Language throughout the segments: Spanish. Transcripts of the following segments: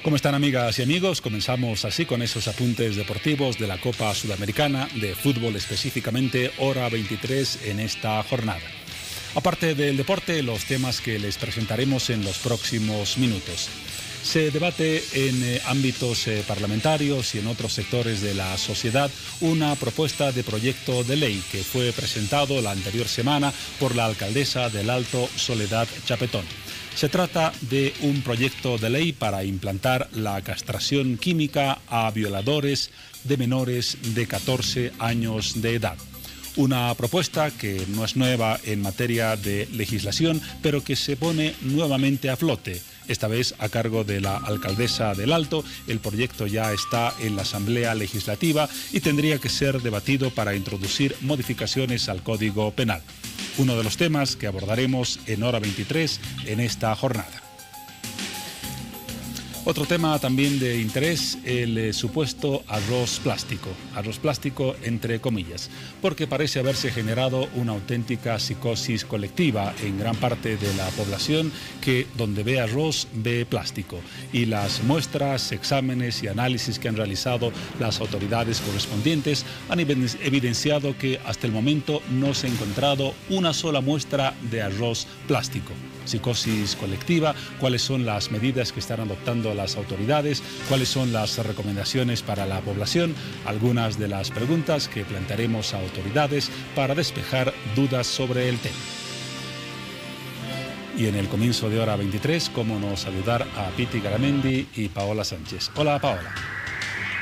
¿Cómo están, amigas y amigos? Comenzamos así con esos apuntes deportivos de la Copa Sudamericana de fútbol, específicamente hora 23 en esta jornada. Aparte del deporte, los temas que les presentaremos en los próximos minutos. Se debate en ámbitos parlamentarios y en otros sectores de la sociedad una propuesta de proyecto de ley que fue presentado la anterior semana por la alcaldesa del Alto, Soledad Chapetón. Se trata de un proyecto de ley para implantar la castración química a violadores de menores de 14 años de edad. Una propuesta que no es nueva en materia de legislación, pero que se pone nuevamente a flote. Esta vez a cargo de la alcaldesa del Alto. El proyecto ya está en la Asamblea Legislativa y tendría que ser debatido para introducir modificaciones al Código Penal. Uno de los temas que abordaremos en hora 23 en esta jornada. Otro tema también de interés, el supuesto arroz plástico entre comillas, porque parece haberse generado una auténtica psicosis colectiva en gran parte de la población que donde ve arroz ve plástico, y las muestras, exámenes y análisis que han realizado las autoridades correspondientes han evidenciado que hasta el momento no se ha encontrado una sola muestra de arroz plástico. Psicosis colectiva, cuáles son las medidas que están adoptando las autoridades, cuáles son las recomendaciones para la población, algunas de las preguntas que plantearemos a autoridades para despejar dudas sobre el tema. Y en el comienzo de hora 23, cómo no saludar a Piti Garamendi y Paola Sánchez. Hola, Paola.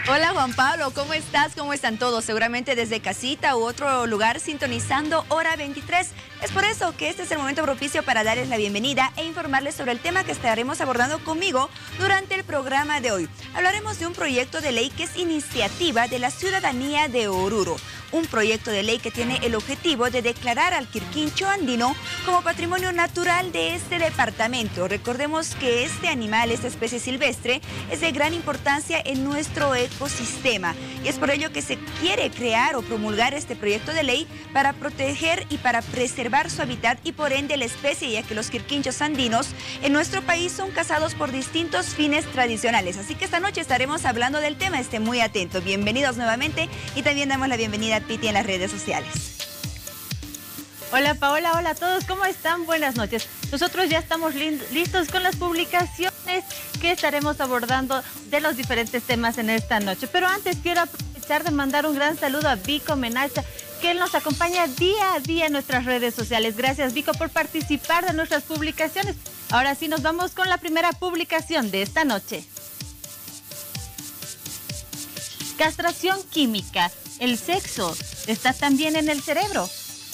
Hola, Juan Pablo, ¿cómo estás? ¿Cómo están todos? Seguramente desde casita u otro lugar sintonizando hora 23. Es por eso que este es el momento propicio para darles la bienvenida e informarles sobre el tema que estaremos abordando conmigo durante el programa de hoy. Hablaremos de un proyecto de ley que es iniciativa de la ciudadanía de Oruro. Un proyecto de ley que tiene el objetivo de declarar al quirquincho andino como patrimonio natural de este departamento. Recordemos que este animal, esta especie silvestre, es de gran importancia en nuestro ecosistema. Y es por ello que se quiere crear o promulgar este proyecto de ley para proteger y para preservar su hábitat y por ende la especie, ya que los quirquinchos andinos en nuestro país son cazados por distintos fines tradicionales. Así que esta noche estaremos hablando del tema. Esté muy atento. Bienvenidos nuevamente y también damos la bienvenida a Piti en las redes sociales. Hola Paola, hola a todos, ¿cómo están? Buenas noches. Nosotros ya estamos listos con las publicaciones que estaremos abordando de los diferentes temas en esta noche. Pero antes quiero aprovechar de mandar un gran saludo a Vico Menacha, que nos acompaña día a día en nuestras redes sociales. Gracias, Vico, por participar de nuestras publicaciones. Ahora sí nos vamos con la primera publicación de esta noche. Castración química. El sexo está también en el cerebro.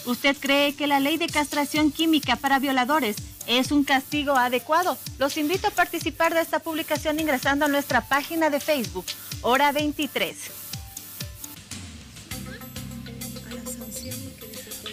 ¿Usted cree que la ley de castración química para violadores es un castigo adecuado? Los invito a participar de esta publicación ingresando a nuestra página de Facebook, hora 23.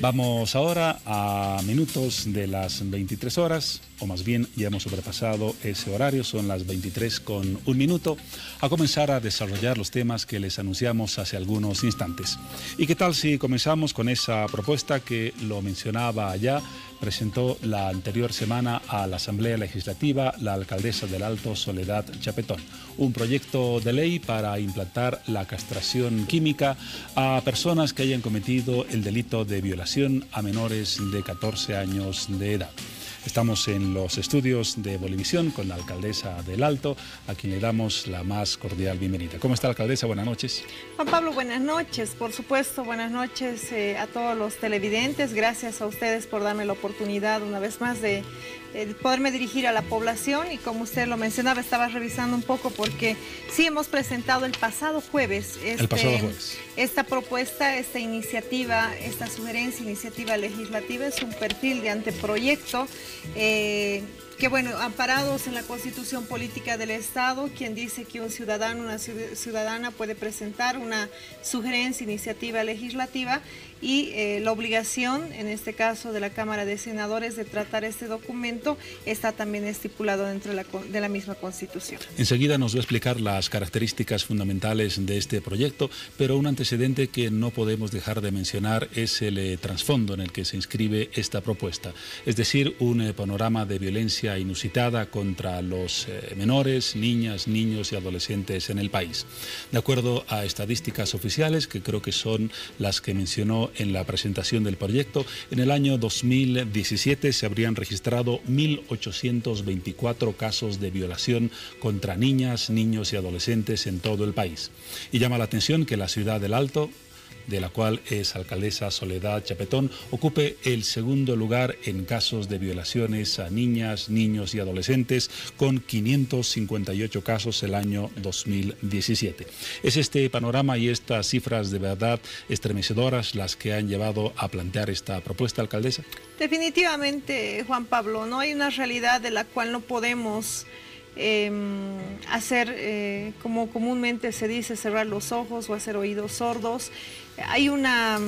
Vamos ahora a minutos de las 23 horas, o más bien ya hemos sobrepasado ese horario, son las 23 con un minuto, a comenzar a desarrollar los temas que les anunciamos hace algunos instantes. ¿Y qué tal si comenzamos con esa propuesta que lo mencionaba allá? Presentó la anterior semana a la Asamblea Legislativa la alcaldesa del Alto, Soledad Chapetón. Un proyecto de ley para implantar la castración química a personas que hayan cometido el delito de violación a menores de 14 años de edad. Estamos en los estudios de Bolivisión con la alcaldesa del Alto, a quien le damos la más cordial bienvenida. ¿Cómo está, alcaldesa? Buenas noches. Juan Pablo, buenas noches. Por supuesto, buenas noches a todos los televidentes. Gracias a ustedes por darme la oportunidad una vez más de poderme dirigir a la población. Y como usted lo mencionaba, estaba revisando un poco porque sí hemos presentado el pasado jueves esta propuesta, esta iniciativa, esta sugerencia, iniciativa legislativa. Es un perfil de anteproyecto que bueno, amparados en la Constitución Política del Estado, quien dice que un ciudadano, una ciudadana puede presentar una sugerencia, iniciativa legislativa y la obligación, en este caso de la Cámara de Senadores, de tratar este documento, está también estipulado dentro de la misma Constitución. Enseguida nos va a explicar las características fundamentales de este proyecto, pero un antecedente que no podemos dejar de mencionar es el trasfondo en el que se inscribe esta propuesta, es decir, un panorama de violencia medida inusitada contra los menores, niñas, niños y adolescentes en el país. De acuerdo a estadísticas oficiales, que creo que son las que mencionó en la presentación del proyecto, en el año 2017 se habrían registrado 1.824 casos de violación contra niñas, niños y adolescentes en todo el país. Y llama la atención que la ciudad del Alto, de la cual es alcaldesa Soledad Chapetón, ocupe el segundo lugar en casos de violaciones a niñas, niños y adolescentes, con 558 casos el año 2017. ¿Es este panorama y estas cifras de verdad estremecedoras las que han llevado a plantear esta propuesta, alcaldesa? Definitivamente, Juan Pablo, no hay una realidad de la cual no podemos hacer, como comúnmente se dice, cerrar los ojos o hacer oídos sordos. Hay una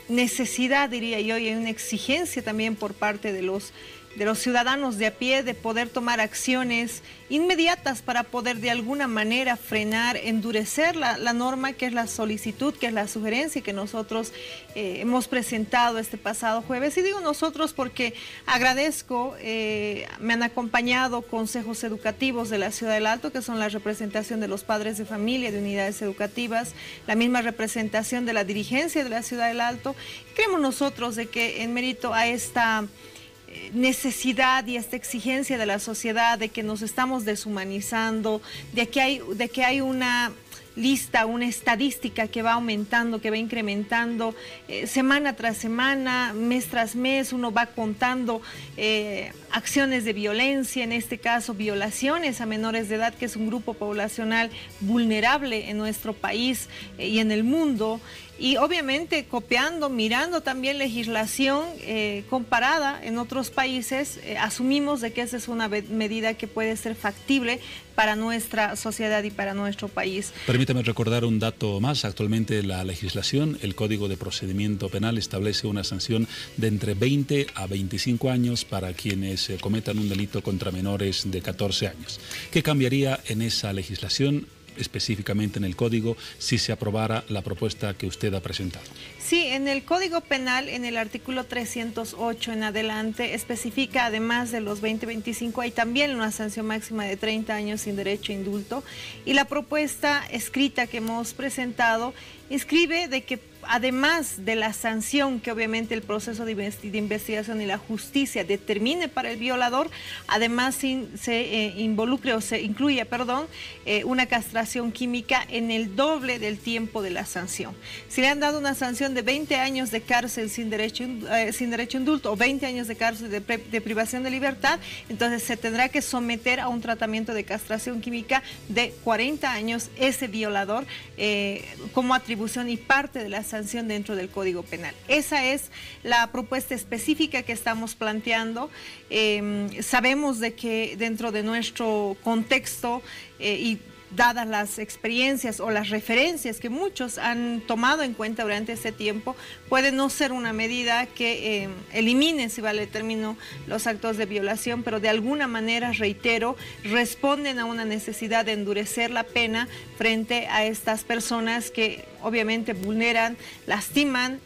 necesidad, diría yo, y hay una exigencia también por parte de los ciudadanos de a pie de poder tomar acciones inmediatas para poder de alguna manera frenar, endurecer la norma, que es la solicitud, que es la sugerencia que nosotros hemos presentado este pasado jueves. Y digo nosotros porque agradezco, me han acompañado consejos educativos de la Ciudad del Alto, que son la representación de los padres de familia, de unidades educativas, la misma representación de la dirigencia de la Ciudad del Alto. Creemos nosotros de que en mérito a esta necesidad y esta exigencia de la sociedad de que nos estamos deshumanizando, de que hay una lista, una estadística que va aumentando, que va incrementando semana tras semana, mes tras mes, uno va contando acciones de violencia, en este caso violaciones a menores de edad, que es un grupo poblacional vulnerable en nuestro país y en el mundo. Y obviamente copiando, mirando también legislación comparada en otros países, asumimos de que esa es una medida que puede ser factible para nuestra sociedad y para nuestro país. Permítame recordar un dato más. Actualmente la legislación, el Código de Procedimiento Penal, establece una sanción de entre 20 a 25 años para quienes cometan un delito contra menores de 14 años. ¿Qué cambiaría en esa legislación, específicamente en el Código, si se aprobara la propuesta que usted ha presentado? Sí, en el Código Penal, en el artículo 308 en adelante, especifica, además de los 20-25, hay también una sanción máxima de 30 años sin derecho a indulto. Y la propuesta escrita que hemos presentado inscribe de que además de la sanción que obviamente el proceso de investigación y la justicia determine para el violador, además se involucre o se incluya, una castración química en el doble del tiempo de la sanción. Si le han dado una sanción de 20 años de cárcel sin derecho a indulto o 20 años de cárcel de privación de libertad, entonces se tendrá que someter a un tratamiento de castración química de 40 años ese violador como atribución y parte de la sanción dentro del Código Penal. Esa es la propuesta específica que estamos planteando. Sabemos de que dentro de nuestro contexto y dadas las experiencias o las referencias que muchos han tomado en cuenta durante ese tiempo, puede no ser una medida que elimine, si vale el término, los actos de violación, pero de alguna manera, reitero, responden a una necesidad de endurecer la pena frente a estas personas que obviamente vulneran, lastiman,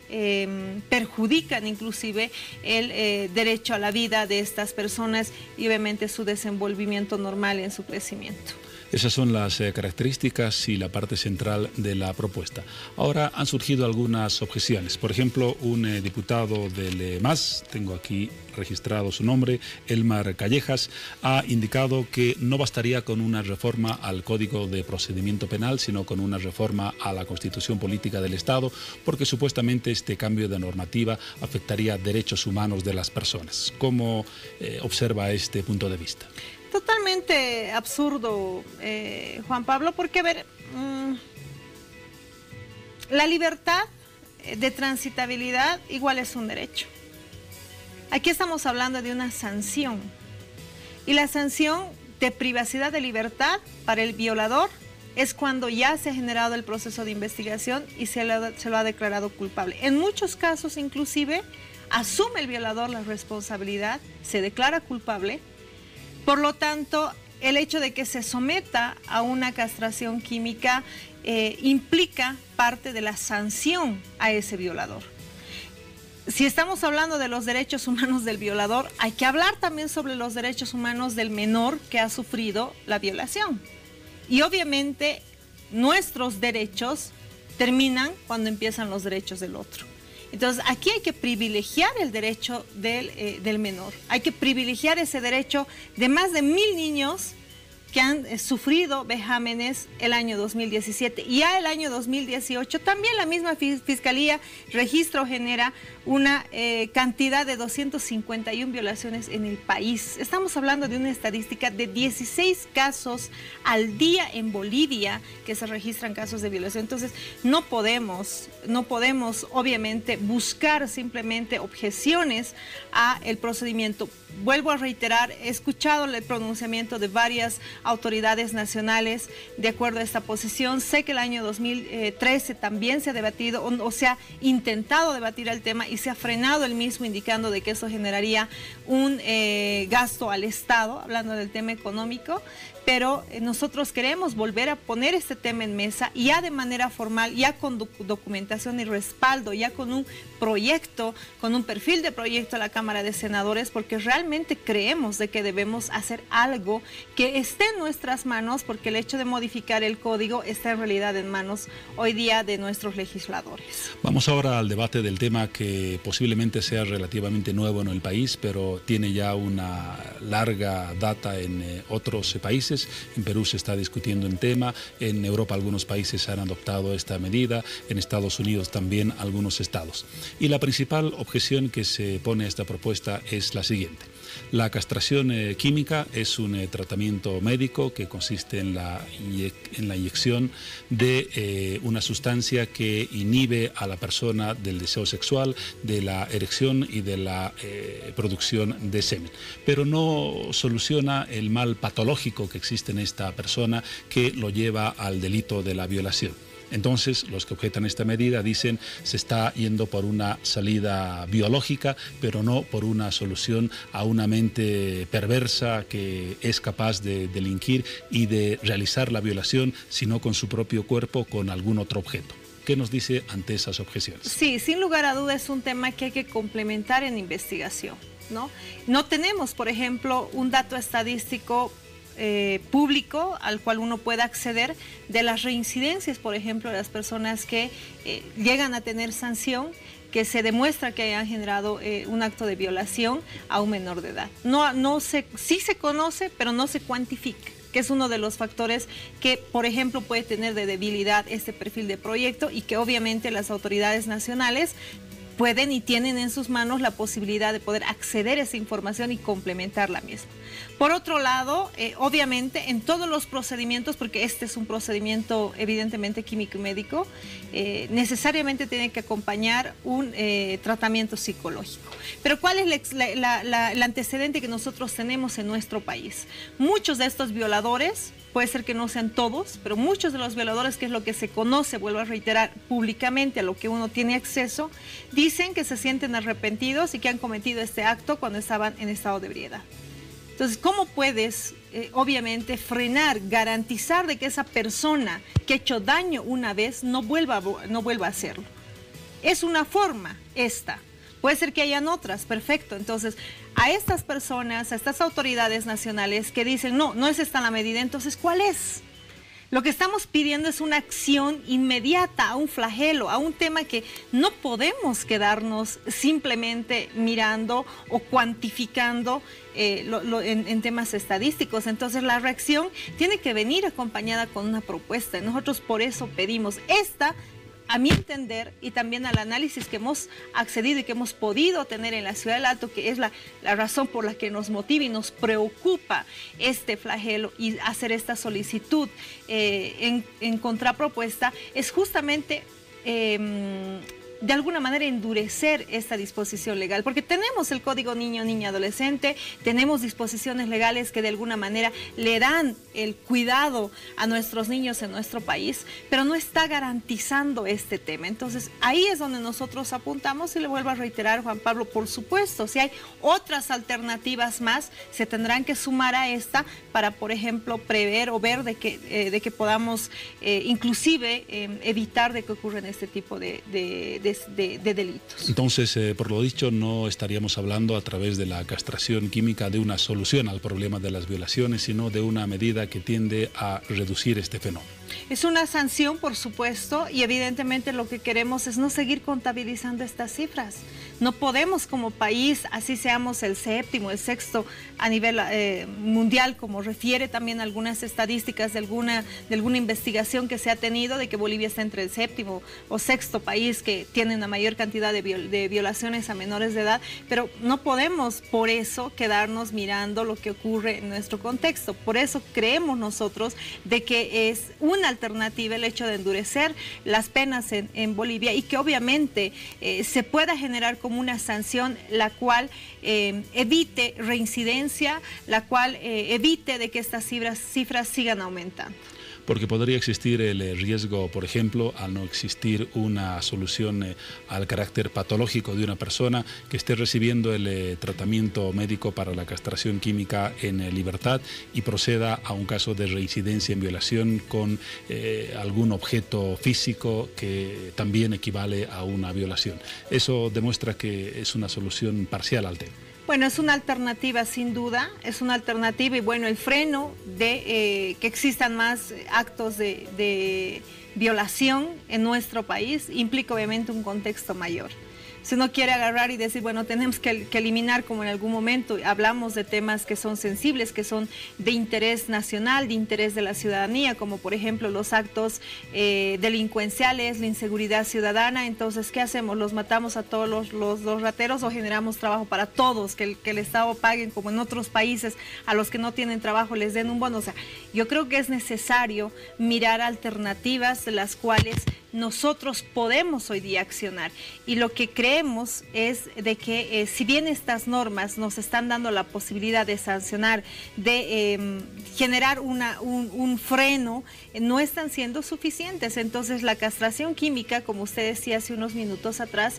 perjudican inclusive el derecho a la vida de estas personas y obviamente su desenvolvimiento normal en su crecimiento. Esas son las características y la parte central de la propuesta. Ahora han surgido algunas objeciones. Por ejemplo, un diputado del MAS, tengo aquí registrado su nombre, Elmar Callejas, ha indicado que no bastaría con una reforma al Código de Procedimiento Penal, sino con una reforma a la Constitución Política del Estado, porque supuestamente este cambio de normativa afectaría derechos humanos de las personas. ¿Cómo observa este punto de vista? Totalmente absurdo, Juan Pablo, porque, a ver, la libertad de transitabilidad igual es un derecho. Aquí estamos hablando de una sanción, y la sanción de privacidad de libertad para el violador es cuando ya se ha generado el proceso de investigación y se lo ha declarado culpable. En muchos casos, inclusive, asume el violador la responsabilidad, se declara culpable. Por lo tanto, el hecho de que se someta a una castración química implica parte de la sanción a ese violador. si estamos hablando de los derechos humanos del violador, hay que hablar también sobre los derechos humanos del menor que ha sufrido la violación. Y obviamente nuestros derechos terminan cuando empiezan los derechos del otro. Entonces aquí hay que privilegiar el derecho del menor. Hay que privilegiar ese derecho de más de 1000 niños que han sufrido vejámenes el año 2017. Y ya el año 2018 también la misma Fiscalía Registro genera una cantidad de 251 violaciones en el país. Estamos hablando de una estadística de 16 casos al día en Bolivia que se registran casos de violación. Entonces no podemos obviamente buscar simplemente objeciones a el procedimiento. Vuelvo a reiterar, he escuchado el pronunciamiento de varias autoridades nacionales de acuerdo a esta posición. Sé que el año 2013 también se ha debatido o se ha intentado debatir el tema y se ha frenado el mismo, indicando de que eso generaría un gasto al Estado, hablando del tema económico. Pero nosotros queremos volver a poner este tema en mesa, ya de manera formal, ya con documentación y respaldo, ya con un proyecto, con un perfil de proyecto a la Cámara de Senadores, porque realmente creemos de que debemos hacer algo que esté en nuestras manos, porque el hecho de modificar el código está en realidad en manos hoy día de nuestros legisladores. Vamos ahora al debate del tema que posiblemente sea relativamente nuevo en el país, pero tiene ya una larga data en otros países. En Perú se está discutiendo el tema, en Europa algunos países han adoptado esta medida, en Estados Unidos también algunos estados. Y la principal objeción que se pone a esta propuesta es la siguiente. La castración química es un tratamiento médico que consiste en la inyección de una sustancia que inhibe a la persona del deseo sexual, de la erección y de la producción de semen. Pero no soluciona el mal patológico que existe en esta persona que lo lleva al delito de la violación. Entonces, los que objetan esta medida dicen se está yendo por una salida biológica, pero no por una solución a una mente perversa que es capaz de delinquir y de realizar la violación, sino con su propio cuerpo, con algún otro objeto. ¿Qué nos dice ante esas objeciones? Sí, sin lugar a duda es un tema que hay que complementar en investigación, ¿no? No tenemos, por ejemplo, un dato estadístico público al cual uno pueda acceder de las reincidencias, por ejemplo, de las personas que llegan a tener sanción, que se demuestra que hayan generado un acto de violación a un menor de edad. Sí se conoce, pero no se cuantifica, que es uno de los factores que, por ejemplo, puede tener de debilidad este perfil de proyecto y que obviamente las autoridades nacionales pueden y tienen en sus manos la posibilidad de poder acceder a esa información y complementar la misma. Por otro lado, obviamente en todos los procedimientos, porque este es un procedimiento evidentemente químico y médico, necesariamente tiene que acompañar un tratamiento psicológico. Pero ¿cuál es el antecedente que nosotros tenemos en nuestro país? Muchos de estos violadores, puede ser que no sean todos, pero muchos de los violadores, que es lo que se conoce, vuelvo a reiterar, públicamente, a lo que uno tiene acceso, dicen que se sienten arrepentidos y que han cometido este acto cuando estaban en estado de ebriedad. Entonces, ¿cómo puedes, obviamente, frenar, garantizar de que esa persona que ha hecho daño una vez no vuelva a hacerlo? Es una forma esta. Puede ser que hayan otras, perfecto. Entonces, a estas personas, a estas autoridades nacionales que dicen, no es esta la medida, entonces, ¿cuál es? Lo que estamos pidiendo es una acción inmediata a un flagelo, a un tema que no podemos quedarnos simplemente mirando o cuantificando en temas estadísticos. Entonces la reacción tiene que venir acompañada con una propuesta. Nosotros por eso pedimos esta, a mi entender, y también al análisis que hemos accedido y que hemos podido tener en la Ciudad del Alto, que es la razón por la que nos motiva y nos preocupa este flagelo y hacer esta solicitud en contrapropuesta, es justamente de alguna manera endurecer esta disposición legal, porque tenemos el Código Niño, Niña, Adolescente, tenemos disposiciones legales que de alguna manera le dan el cuidado a nuestros niños en nuestro país, pero no está garantizando este tema. Entonces ahí es donde nosotros apuntamos, y le vuelvo a reiterar, Juan Pablo, por supuesto, si hay otras alternativas más, se tendrán que sumar a esta para, por ejemplo, prever o ver de que podamos inclusive evitar de que ocurran este tipo de de delitos. Entonces, por lo dicho, no estaríamos hablando a través de la castración química de una solución al problema de las violaciones, sino de una medida que tiende a reducir este fenómeno. Es una sanción, por supuesto, y evidentemente lo que queremos es no seguir contabilizando estas cifras. No podemos como país, así seamos el séptimo, el sexto a nivel mundial, como refiere también algunas estadísticas de alguna investigación que se ha tenido, de que Bolivia está entre el séptimo o sexto país que tiene una mayor cantidad de violaciones a menores de edad, pero no podemos por eso quedarnos mirando lo que ocurre en nuestro contexto. Por eso creemos nosotros de que es una alternativa el hecho de endurecer las penas en Bolivia y que obviamente se pueda generar como una sanción la cual evite reincidencia, la cual evite de que estas cifras sigan aumentando. Porque podría existir el riesgo, por ejemplo, al no existir una solución al carácter patológico de una persona que esté recibiendo el tratamiento médico para la castración química en libertad y proceda a un caso de reincidencia en violación con algún objeto físico que también equivale a una violación. Eso demuestra que es una solución parcial al tema. Bueno, es una alternativa sin duda, es una alternativa y bueno, el freno de que existan más actos de violación en nuestro país implica obviamente un contexto mayor. Si uno quiere agarrar y decir, bueno, tenemos que eliminar, como en algún momento hablamos de temas que son sensibles, que son de interés nacional, de interés de la ciudadanía, como por ejemplo los actos delincuenciales, la inseguridad ciudadana, entonces, ¿qué hacemos? ¿Los matamos a todos los rateros o generamos trabajo para todos? Que el Estado pague, como en otros países, a los que no tienen trabajo les den un bono. O sea, yo creo que es necesario mirar alternativas de las cuales nosotros podemos hoy día accionar y lo que creemos es de que si bien estas normas nos están dando la posibilidad de sancionar, de generar un freno, no están siendo suficientes. Entonces la castración química, como usted decía hace unos minutos atrás,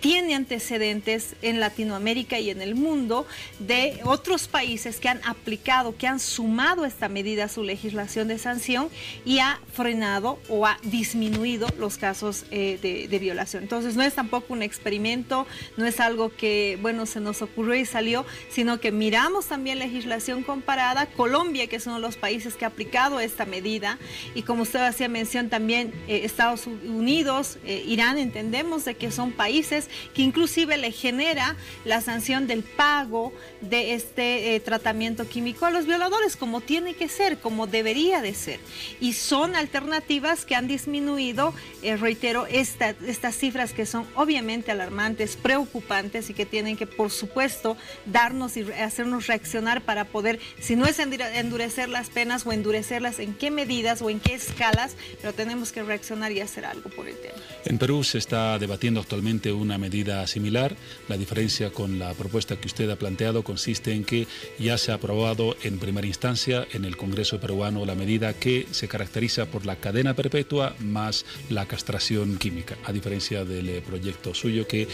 tiene antecedentes en Latinoamérica y en el mundo de otros países que han aplicado, que han sumado esta medida a su legislación de sanción y ha frenado o ha disminuido los casos de violación. Entonces no es tampoco un experimento, no es algo que, bueno, se nos ocurrió y salió, sino que miramos también legislación comparada. Colombia, que es uno de los países que ha aplicado esta medida, y como usted hacía mención también, Estados Unidos, Irán, entendemos de que son países que inclusive le genera la sanción del pago de este tratamiento químico a los violadores, como tiene que ser, como debería de ser. Y son alternativas que han disminuido, reitero, estas cifras que son obviamente alarmantes, preocupantes y que tienen que, por supuesto, darnos y hacernos reaccionar para poder, si no es endurecer las penas o endurecerlas, en qué medidas o en qué escalas, pero tenemos que reaccionar y hacer algo por el tema. En Perú se está debatiendo actualmente una medida similar. La diferencia con la propuesta que usted ha planteado consiste en que ya se ha aprobado en primera instancia en el Congreso peruano la medida que se caracteriza por la cadena perpetua más la castración química, a diferencia del proyecto suyo que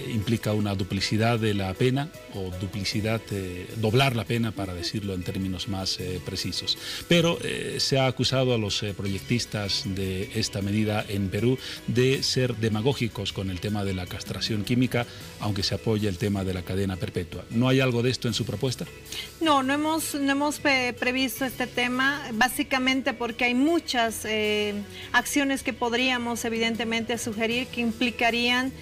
implica una duplicidad de la pena o duplicidad, doblar la pena para decirlo en términos más precisos. Pero se ha acusado a los proyectistas de esta medida en Perú de ser demagógicos con el tema de la castración química, aunque se apoya el tema de la cadena perpetua. ¿No hay algo de esto en su propuesta? No hemos previsto este tema, básicamente porque hay muchas acciones que podríamos evidentemente sugerir que implicarían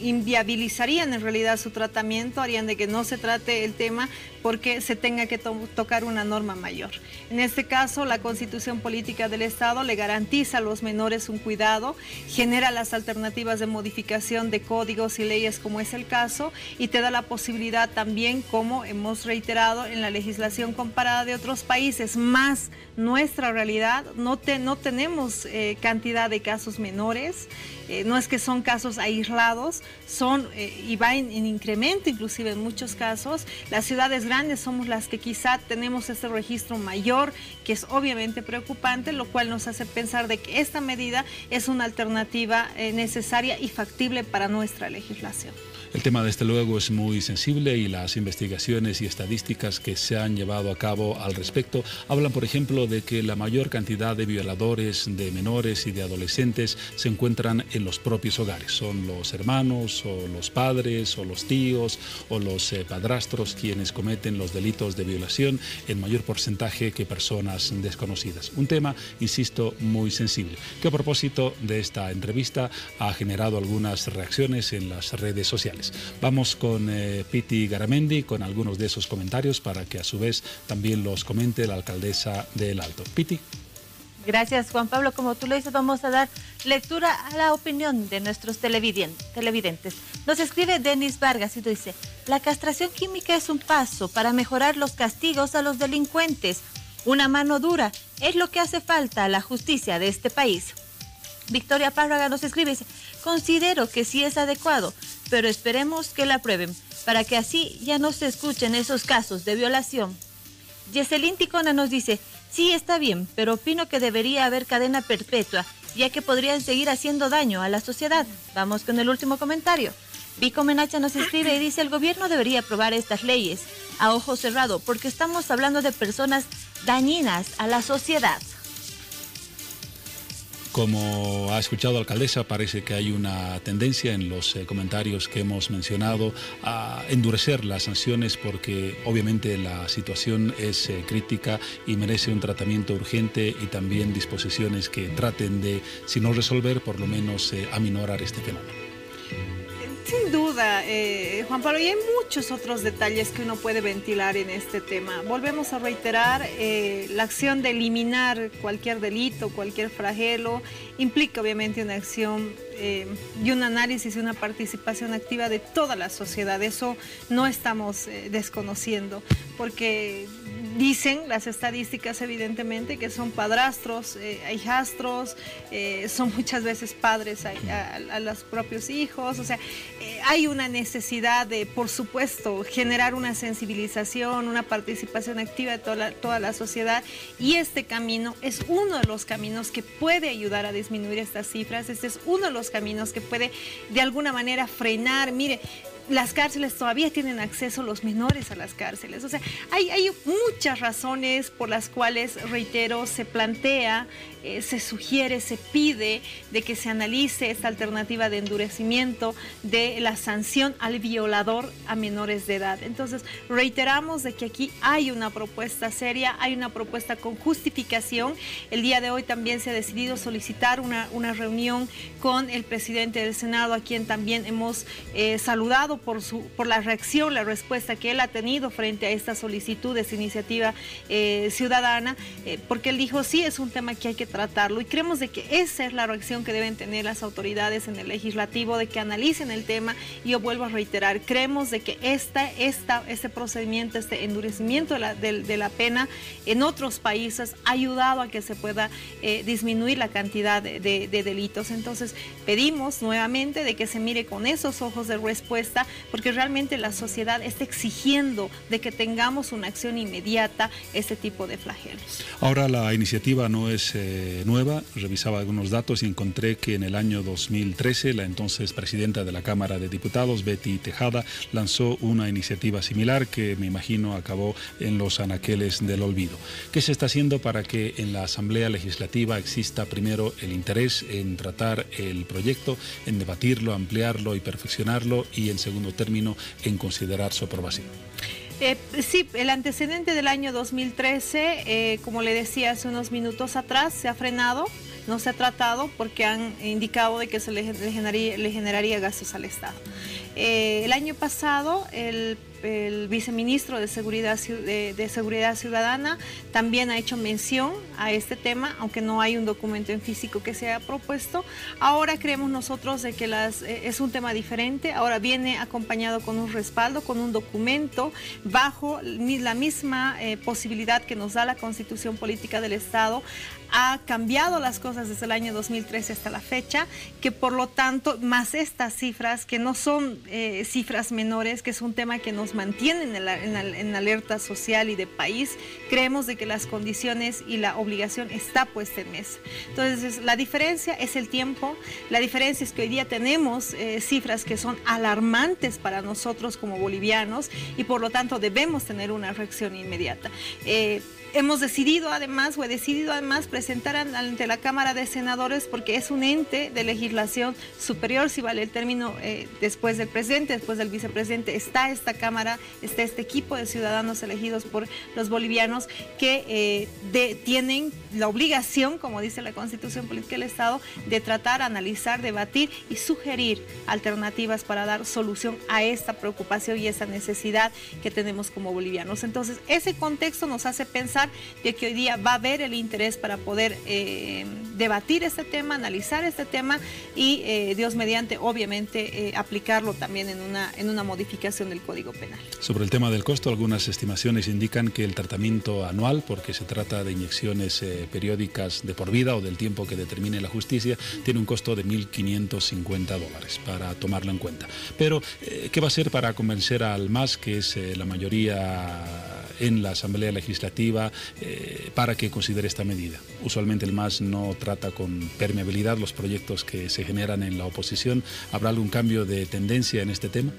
inviabilizarían en realidad su tratamiento, harían de que no se trate el tema porque se tenga que tocar una norma mayor. En este caso, la Constitución Política del Estado le garantiza a los menores un cuidado, genera las alternativas de modificación de códigos y leyes como es el caso y te da la posibilidad también, como hemos reiterado en la legislación comparada de otros países, más nuestra realidad, no tenemos cantidad de casos menores. No es que son casos aislados, y va en incremento inclusive en muchos casos. Las ciudades grandes somos las que quizá tenemos este registro mayor, que es obviamente preocupante, lo cual nos hace pensar de que esta medida es una alternativa necesaria y factible para nuestra legislación. El tema, desde luego, es muy sensible y las investigaciones y estadísticas que se han llevado a cabo al respecto hablan, por ejemplo, de que la mayor cantidad de violadores de menores y de adolescentes se encuentran en los propios hogares. Son los hermanos o los padres o los tíos o los padrastros quienes cometen los delitos de violación en mayor porcentaje que personas desconocidas. Un tema, insisto, muy sensible, que a propósito de esta entrevista ha generado algunas reacciones en las redes sociales. Vamos con Piti Garamendi con algunos de esos comentarios para que a su vez también los comente la alcaldesa de El Alto. Piti. Gracias, Juan Pablo. Como tú lo dices, vamos a dar lectura a la opinión de nuestros televidentes. Nos escribe Denis Vargas y dice: la castración química es un paso para mejorar los castigos a los delincuentes. Una mano dura es lo que hace falta a la justicia de este país. Victoria Párraga nos escribe y dice: considero que sí es adecuado, pero esperemos que la aprueben, para que así ya no se escuchen esos casos de violación. Yeselín Ticona nos dice: sí, está bien, pero opino que debería haber cadena perpetua, ya que podrían seguir haciendo daño a la sociedad. Vamos con el último comentario. Vico Menacha nos escribe y dice: el gobierno debería aprobar estas leyes a ojo cerrado, porque estamos hablando de personas dañinas a la sociedad. Como ha escuchado la alcaldesa, parece que hay una tendencia en los comentarios que hemos mencionado a endurecer las sanciones, porque obviamente la situación es crítica y merece un tratamiento urgente y también disposiciones que traten de, si no resolver, por lo menos aminorar este fenómeno. Sin duda, Juan Pablo, y hay muchos otros detalles que uno puede ventilar en este tema. Volvemos a reiterar, la acción de eliminar cualquier delito, cualquier flagelo, implica obviamente una acción y un análisis y una participación activa de toda la sociedad. Eso no estamos desconociendo, porque dicen las estadísticas evidentemente que son padrastros, hijastros, son muchas veces padres a los propios hijos. O sea, hay una necesidad de, por supuesto, generar una sensibilización, una participación activa de toda la sociedad, y este camino es uno de los caminos que puede ayudar a disminuir estas cifras. Este es uno de los caminos que puede de alguna manera frenar. Mire, las cárceles todavía tienen acceso los menores a las cárceles. O sea, hay muchas razones por las cuales, reitero, se plantea, se sugiere, se pide de que se analice esta alternativa de endurecimiento de la sanción al violador a menores de edad. Entonces, reiteramos de que aquí hay una propuesta seria, hay una propuesta con justificación. El día de hoy también se ha decidido solicitar una reunión con el presidente del Senado, a quien también hemos saludado por la reacción, la respuesta que él ha tenido frente a esta solicitud, esta iniciativa ciudadana, porque él dijo: sí, es un tema que hay que tratarlo, y creemos de que esa es la reacción que deben tener las autoridades en el legislativo, de que analicen el tema. Y yo vuelvo a reiterar, creemos de que este procedimiento, este endurecimiento de la pena en otros países ha ayudado a que se pueda disminuir la cantidad de delitos. Entonces pedimos nuevamente de que se mire con esos ojos de respuesta, porque realmente la sociedad está exigiendo de que tengamos una acción inmediata este tipo de flagelos. Ahora, la iniciativa no es nueva. Revisaba algunos datos y encontré que en el año 2013 la entonces presidenta de la Cámara de Diputados, Betty Tejada, lanzó una iniciativa similar que me imagino acabó en los anaqueles del olvido. ¿Qué se está haciendo para que en la Asamblea Legislativa exista primero el interés en tratar el proyecto, en debatirlo, ampliarlo y perfeccionarlo, y en segundo término en considerar su aprobación? Sí, el antecedente del año 2013, como le decía hace unos minutos atrás, se ha frenado, no se ha tratado porque han indicado de que se le generaría gastos al Estado. El año pasado, el viceministro de Seguridad Ciudadana también ha hecho mención a este tema, aunque no hay un documento en físico que se haya propuesto. Ahora creemos nosotros de que es un tema diferente. Ahora viene acompañado con un respaldo, con un documento, bajo la misma posibilidad que nos da la Constitución Política del Estado, ha cambiado las cosas desde el año 2013 hasta la fecha, que por lo tanto, más estas cifras, que no son cifras menores, que es un tema que nos mantiene en alerta social y de país, creemos de que las condiciones y la obligación está puesta en mesa. Entonces, la diferencia es el tiempo, la diferencia es que hoy día tenemos cifras que son alarmantes para nosotros como bolivianos y por lo tanto debemos tener una reacción inmediata. Hemos decidido además, o he decidido además presentar ante la Cámara de Senadores, porque es un ente de legislación superior, si vale el término, después del presidente, después del vicepresidente, está esta Cámara, está este equipo de ciudadanos elegidos por los bolivianos que tienen la obligación, como dice la Constitución Política del Estado, de tratar, analizar, debatir y sugerir alternativas para dar solución a esta preocupación y esa necesidad que tenemos como bolivianos. Entonces, ese contexto nos hace pensar de que hoy día va a haber el interés para poder debatir este tema, analizar este tema y Dios mediante, obviamente, aplicarlo también en una modificación del Código Penal. Sobre el tema del costo, algunas estimaciones indican que el tratamiento anual, porque se trata de inyecciones periódicas de por vida o del tiempo que determine la justicia, tiene un costo de $1.550 para tomarlo en cuenta. Pero, ¿qué va a hacer para convencer al MAS, que es la mayoría en la Asamblea Legislativa, para que considere esta medida? Usualmente el MAS no trata con permeabilidad los proyectos que se generan en la oposición. ¿Habrá algún cambio de tendencia en este tema?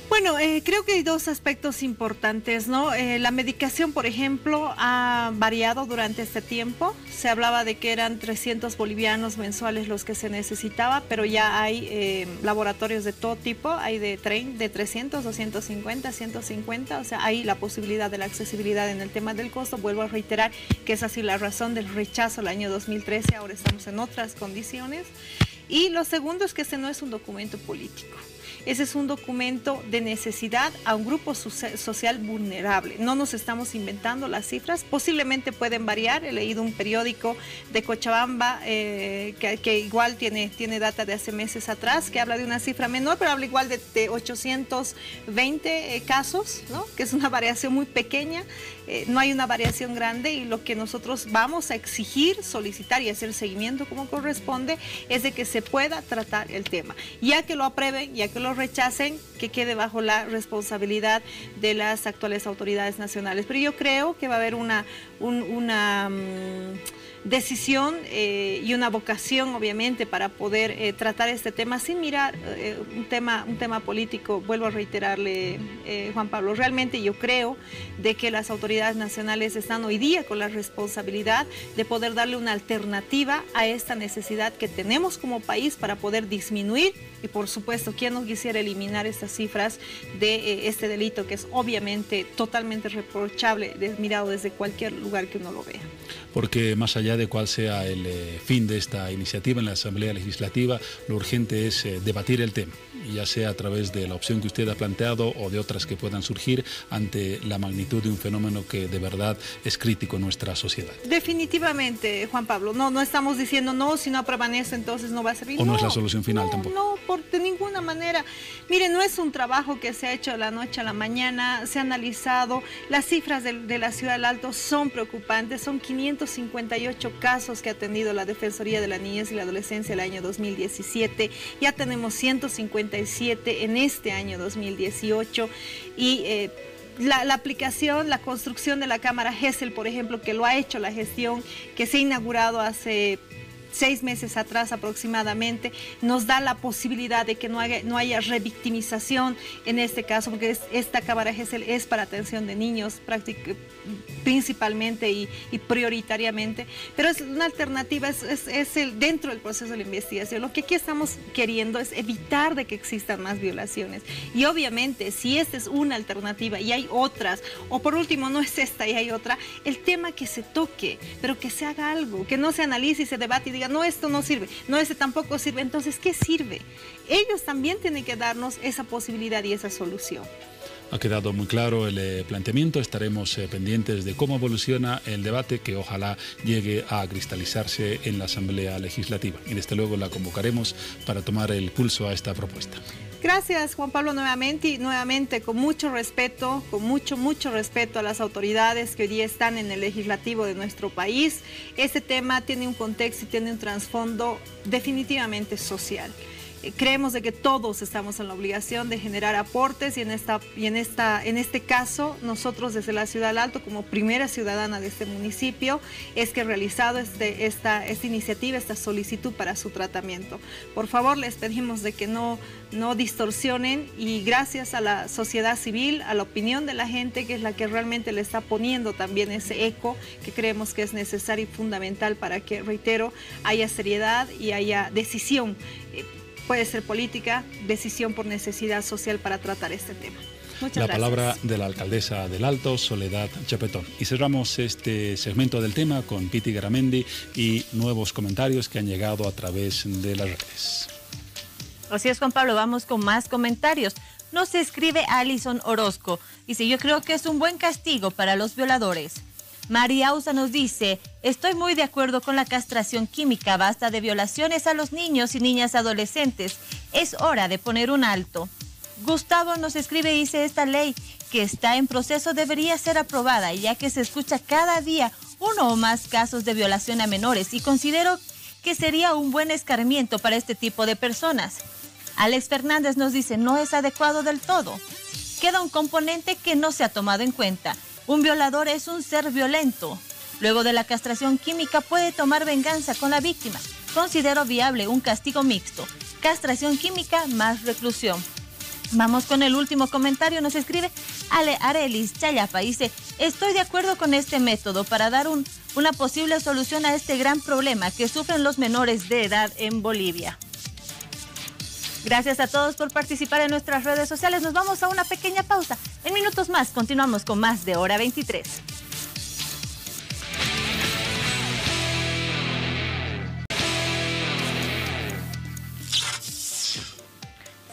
Bueno, creo que hay dos aspectos importantes, ¿no? La medicación, por ejemplo, ha variado durante este tiempo. Se hablaba de que eran 300 bolivianos mensuales los que se necesitaba, pero ya hay laboratorios de todo tipo, hay de 300, 250, 150, o sea, hay la posibilidad de la accesibilidad en el tema del costo. Vuelvo a reiterar que es así la razón del rechazo el año 2013, ahora estamos en otras condiciones. Y lo segundo es que este no es un documento político. Ese es un documento de necesidad a un grupo social vulnerable. No nos estamos inventando las cifras, posiblemente pueden variar. He leído un periódico de Cochabamba que igual tiene data de hace meses atrás, que habla de una cifra menor, pero habla igual de 820 casos, ¿no? Que es una variación muy pequeña. No hay una variación grande y lo que nosotros vamos a exigir, solicitar y hacer seguimiento como corresponde es de que se pueda tratar el tema. Ya que lo aprueben, ya que lo rechacen, que quede bajo la responsabilidad de las actuales autoridades nacionales. Pero yo creo que va a haber una decisión y una vocación, obviamente, para poder tratar este tema sin mirar un tema político. Vuelvo a reiterarle, Juan Pablo, realmente yo creo de que las autoridades nacionales están hoy día con la responsabilidad de poder darle una alternativa a esta necesidad que tenemos como país para poder disminuir y, por supuesto, ¿quién no quisiera eliminar estas cifras de este delito que es obviamente totalmente reprochable mirado desde cualquier lugar que uno lo vea? Porque más allá de cuál sea el fin de esta iniciativa en la Asamblea Legislativa, lo urgente es debatir el tema, ya sea a través de la opción que usted ha planteado o de otras que puedan surgir ante la magnitud de un fenómeno que de verdad es crítico en nuestra sociedad. Definitivamente, Juan Pablo, no estamos diciendo no, si no aprueban eso entonces no va a servir. ¿O no es la solución final tampoco? No, de ninguna manera. Mire, no es un trabajo que se ha hecho de la noche a la mañana, se ha analizado, las cifras de la Ciudad del Alto son preocupantes, son 558 casos que ha atendido la Defensoría de la Niñez y la Adolescencia el año 2017, ya tenemos 157 en este año 2018 y la aplicación, la construcción de la Cámara Gesell, por ejemplo, que lo ha hecho la gestión, que se ha inaugurado hace 6 meses atrás aproximadamente, nos da la posibilidad de que no haya revictimización en este caso, porque esta Cámara Gesell es para atención de niños principalmente y prioritariamente, pero es una alternativa, es dentro del proceso de la investigación. Lo que aquí estamos queriendo es evitar de que existan más violaciones y obviamente si esta es una alternativa y hay otras, o por último no es esta y hay otra, el tema que se toque, pero que se haga algo, que no se analice y se debate y diga no, esto no sirve, no, este tampoco sirve. Entonces, ¿qué sirve? Ellos también tienen que darnos esa posibilidad y esa solución. Ha quedado muy claro el planteamiento. Estaremos pendientes de cómo evoluciona el debate, que ojalá llegue a cristalizarse en la Asamblea Legislativa. Y desde luego la convocaremos para tomar el pulso a esta propuesta. Gracias, Juan Pablo, nuevamente, y nuevamente con mucho respeto, con mucho respeto a las autoridades que hoy día están en el legislativo de nuestro país. Este tema tiene un contexto y tiene un trasfondo definitivamente social. Creemos de que todos estamos en la obligación de generar aportes y en este caso nosotros desde la Ciudad del Alto, como primera ciudadana de este municipio, es que he realizado esta iniciativa, esta solicitud para su tratamiento. Por favor, les pedimos de que no distorsionen, y gracias a la sociedad civil, a la opinión de la gente, que es la que realmente le está poniendo también ese eco que creemos que es necesario y fundamental para que, reitero, haya seriedad y haya decisión. Puede ser política, decisión por necesidad social para tratar este tema. Muchas gracias. La palabra de la alcaldesa del Alto, Soledad Chapetón. Y cerramos este segmento del tema con Piti Garamendi y nuevos comentarios que han llegado a través de las redes. Así es, Juan Pablo, vamos con más comentarios. Nos escribe Alison Orozco. Dice, yo creo que es un buen castigo para los violadores. María Ausa nos dice, estoy muy de acuerdo con la castración química, basta de violaciones a los niños y niñas adolescentes, es hora de poner un alto. Gustavo nos escribe y dice, esta ley que está en proceso debería ser aprobada, ya que se escucha cada día uno o más casos de violación a menores, y considero que sería un buen escarmiento para este tipo de personas. Alex Fernández nos dice, no es adecuado del todo. Queda un componente que no se ha tomado en cuenta. Un violador es un ser violento. Luego de la castración química puede tomar venganza con la víctima. Considero viable un castigo mixto. Castración química más reclusión. Vamos con el último comentario. Nos escribe Arelis Chayapa. Dice, estoy de acuerdo con este método para dar una posible solución a este gran problema que sufren los menores de edad en Bolivia. Gracias a todos por participar en nuestras redes sociales. Nos vamos a una pequeña pausa. En minutos más continuamos con más de Hora 23.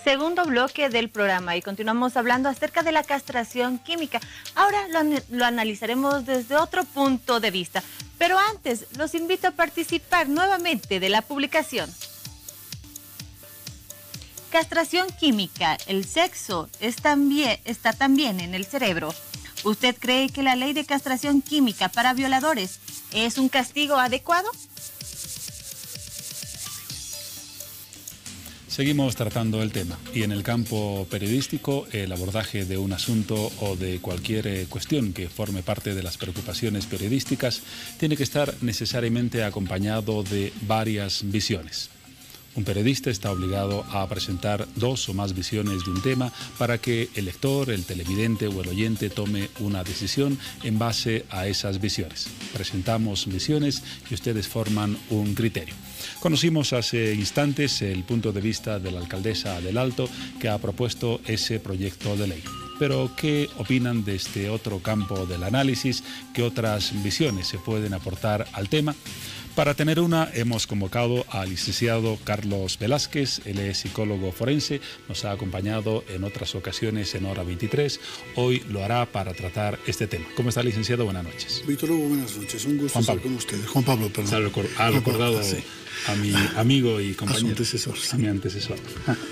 Segundo bloque del programa y continuamos hablando acerca de la castración química. Ahora lo analizaremos desde otro punto de vista. Pero antes los invito a participar nuevamente de la publicación. Castración química. El sexo está también en el cerebro. ¿Usted cree que la ley de castración química para violadores es un castigo adecuado? Seguimos tratando el tema, y en el campo periodístico el abordaje de un asunto o de cualquier cuestión que forme parte de las preocupaciones periodísticas tiene que estar necesariamente acompañado de varias visiones. Un periodista está obligado a presentar dos o más visiones de un tema para que el lector, el televidente o el oyente tome una decisión en base a esas visiones. Presentamos visiones y ustedes forman un criterio. Conocimos hace instantes el punto de vista de la alcaldesa del Alto, que ha propuesto ese proyecto de ley. Pero, ¿qué opinan de este otro campo del análisis? ¿Qué otras visiones se pueden aportar al tema? Para tener una, hemos convocado al licenciado Carlos Velázquez. Él es psicólogo forense, nos ha acompañado en otras ocasiones en Hora 23. Hoy lo hará para tratar este tema. ¿Cómo está, licenciado? Buenas noches. Víctor Hugo, buenas noches. Un gusto estar con ustedes. Juan Pablo, perdón. Ha recordado a mi amigo y compañero. A mi antecesor,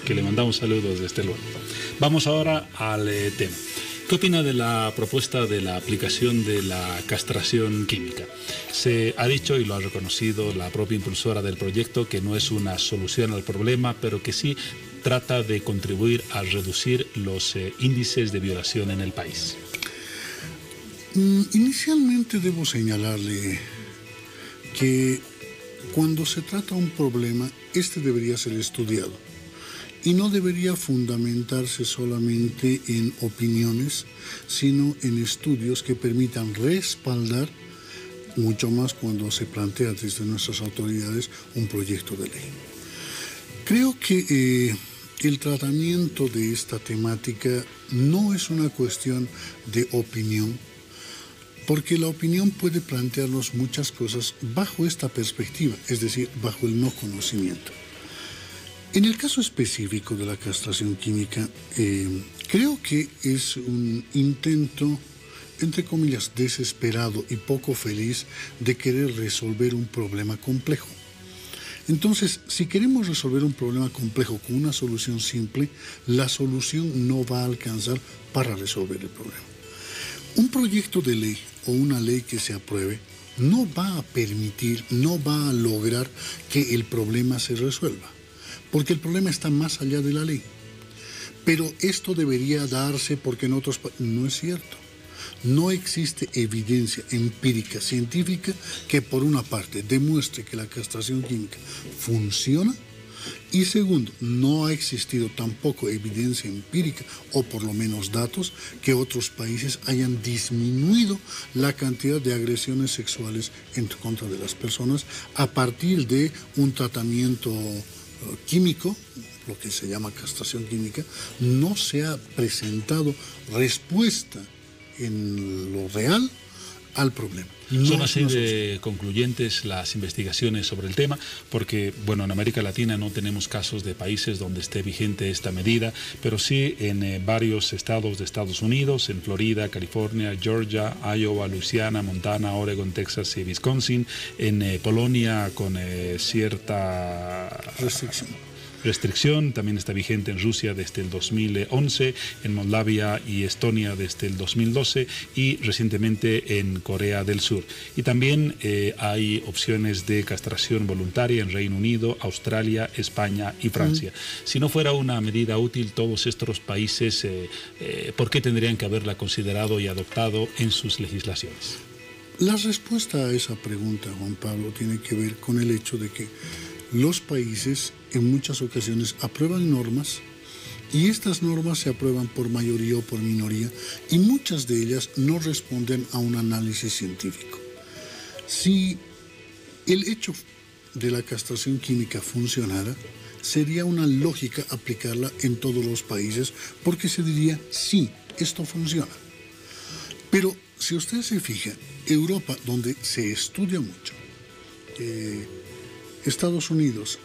que le mandamos saludos desde luego. Vamos ahora al tema. ¿Qué opina de la propuesta de la aplicación de la castración química? Se ha dicho, y lo ha reconocido la propia impulsora del proyecto, que no es una solución al problema, pero que sí trata de contribuir a reducir los índices de violación en el país. Inicialmente debo señalarle que cuando se trata un problema, este debería ser estudiado. Y no debería fundamentarse solamente en opiniones, sino en estudios que permitan respaldar, mucho más cuando se plantea desde nuestras autoridades un proyecto de ley. Creo que el tratamiento de esta temática no es una cuestión de opinión, porque la opinión puede plantearnos muchas cosas bajo esta perspectiva, es decir, bajo el no conocimiento. En el caso específico de la castración química, Creo que es un intento, entre comillas, desesperado y poco feliz de querer resolver un problema complejo. Entonces, si queremos resolver un problema complejo con una solución simple, la solución no va a alcanzar para resolver el problema. Un proyecto de ley o una ley que se apruebe no va a permitir, no va a lograr que el problema se resuelva, porque el problema está más allá de la ley. Pero esto debería darse porque en otros países no es cierto. No existe evidencia empírica científica que por una parte demuestre que la castración química funciona y segundo, no ha existido tampoco evidencia empírica o por lo menos datos que otros países hayan disminuido la cantidad de agresiones sexuales en contra de las personas a partir de un tratamiento químico, lo que se llama castración química. No se ha presentado respuesta en lo real al problema. Son así de concluyentes las investigaciones sobre el tema, porque, bueno, en América Latina no tenemos casos de países donde esté vigente esta medida, pero sí en varios estados de Estados Unidos, en Florida, California, Georgia, Iowa, Luisiana, Montana, Oregon, Texas y Wisconsin, en Polonia con cierta restricción, también está vigente en Rusia desde el 2011, en Moldavia y Estonia desde el 2012 y recientemente en Corea del Sur. Y también hay opciones de castración voluntaria en Reino Unido, Australia, España y Francia. Si no fuera una medida útil, todos estos países, ¿por qué tendrían que haberla considerado y adoptado en sus legislaciones? La respuesta a esa pregunta, Juan Pablo, tiene que ver con el hecho de que los países en muchas ocasiones aprueban normas y estas normas se aprueban por mayoría o por minoría y muchas de ellas no responden a un análisis científico. Si el hecho de la castración química funcionara, sería una lógica aplicarla en todos los países porque se diría, sí, esto funciona. Pero si usted se fija, Europa, donde se estudia mucho, Estados Unidos,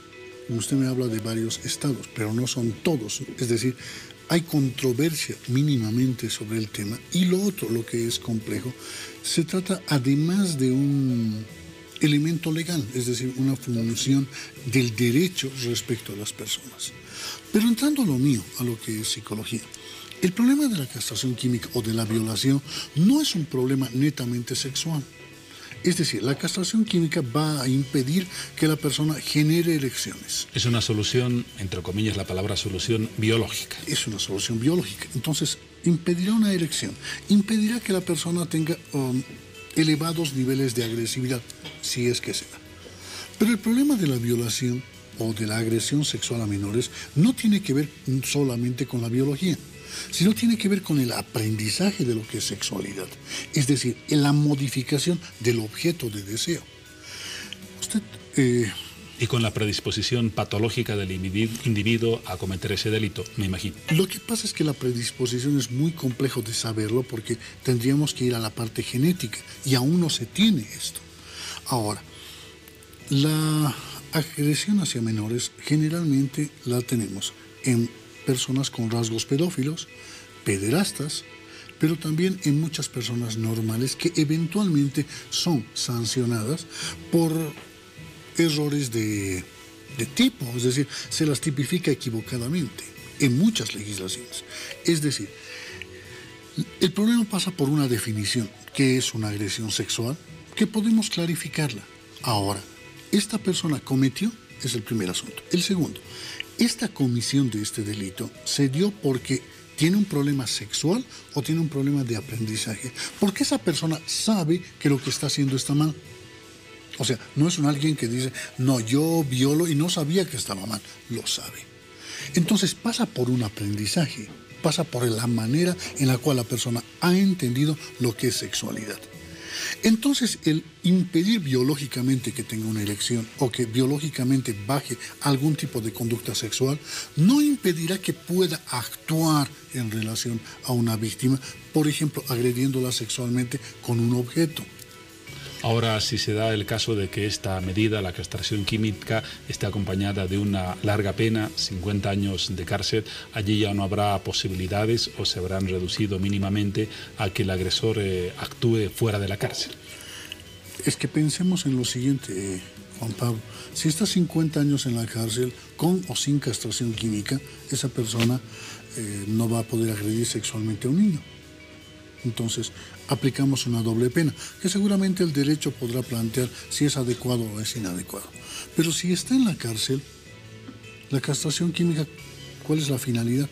usted me habla de varios estados, pero no son todos, es decir, hay controversia mínimamente sobre el tema. Y lo otro, lo que es complejo, se trata además de un elemento legal, es decir, una función del derecho respecto a las personas. Pero entrando a lo mío, a lo que es psicología, el problema de la castración química o de la violación no es un problema netamente sexual. Es decir, la castración química va a impedir que la persona genere erecciones. Es una solución, entre comillas la palabra solución, biológica. Es una solución biológica. Entonces, impedirá una erección, impedirá que la persona tenga elevados niveles de agresividad, si es que se da. Pero el problema de la violación o de la agresión sexual a menores no tiene que ver solamente con la biología, sino tiene que ver con el aprendizaje de lo que es sexualidad, es decir, en la modificación del objeto de deseo. Y con la predisposición patológica del individuo a cometer ese delito, me imagino. Lo que pasa es que la predisposición es muy complejo de saberlo porque tendríamos que ir a la parte genética y aún no se tiene esto. Ahora, la agresión hacia menores generalmente la tenemos en personas con rasgos pedófilos, pederastas, pero también en muchas personas normales que eventualmente son sancionadas por errores de tipo, es decir, se las tipifica equivocadamente en muchas legislaciones. Es decir, el problema pasa por una definición, que es una agresión sexual, que podemos clarificarla. Ahora, esta persona cometió, es el primer asunto. El segundo, esta comisión de este delito se dio porque tiene un problema sexual o tiene un problema de aprendizaje. Porque esa persona sabe que lo que está haciendo está mal. O sea, no es un alguien que dice, no, yo violo y no sabía que estaba mal. Lo sabe. Entonces pasa por un aprendizaje, pasa por la manera en la cual la persona ha entendido lo que es sexualidad. Entonces, el impedir biológicamente que tenga una erección o que biológicamente baje algún tipo de conducta sexual no impedirá que pueda actuar en relación a una víctima, por ejemplo, agrediéndola sexualmente con un objeto. Ahora, si se da el caso de que esta medida, la castración química, esté acompañada de una larga pena, 50 años de cárcel, allí ya no habrá posibilidades o se habrán reducido mínimamente a que el agresor actúe fuera de la cárcel. Es que pensemos en lo siguiente, Juan Pablo. Si está 50 años en la cárcel, con o sin castración química, esa persona no va a poder agredir sexualmente a un niño. Entonces, aplicamos una doble pena, que seguramente el derecho podrá plantear si es adecuado o es inadecuado. Pero si está en la cárcel, la castración química, ¿cuál es la finalidad?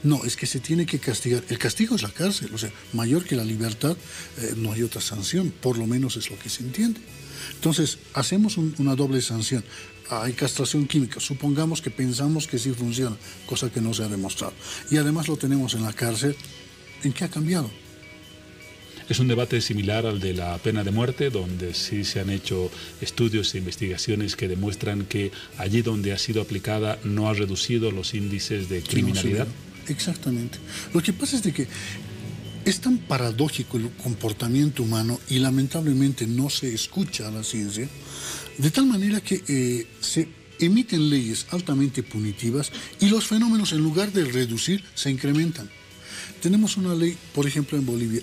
No, es que se tiene que castigar. El castigo es la cárcel, o sea, mayor que la libertad, no hay otra sanción, por lo menos es lo que se entiende. Entonces, hacemos una doble sanción. Hay castración química, supongamos que pensamos que sí funciona, cosa que no se ha demostrado. Y además lo tenemos en la cárcel. ¿En qué ha cambiado? Es un debate similar al de la pena de muerte, donde sí se han hecho estudios e investigaciones que demuestran que allí donde ha sido aplicada no ha reducido los índices de criminalidad. Exactamente. Lo que pasa es de que es tan paradójico el comportamiento humano y lamentablemente no se escucha a la ciencia, de tal manera que se emiten leyes altamente punitivas y los fenómenos, en lugar de reducir, se incrementan. Tenemos una ley, por ejemplo, en Bolivia,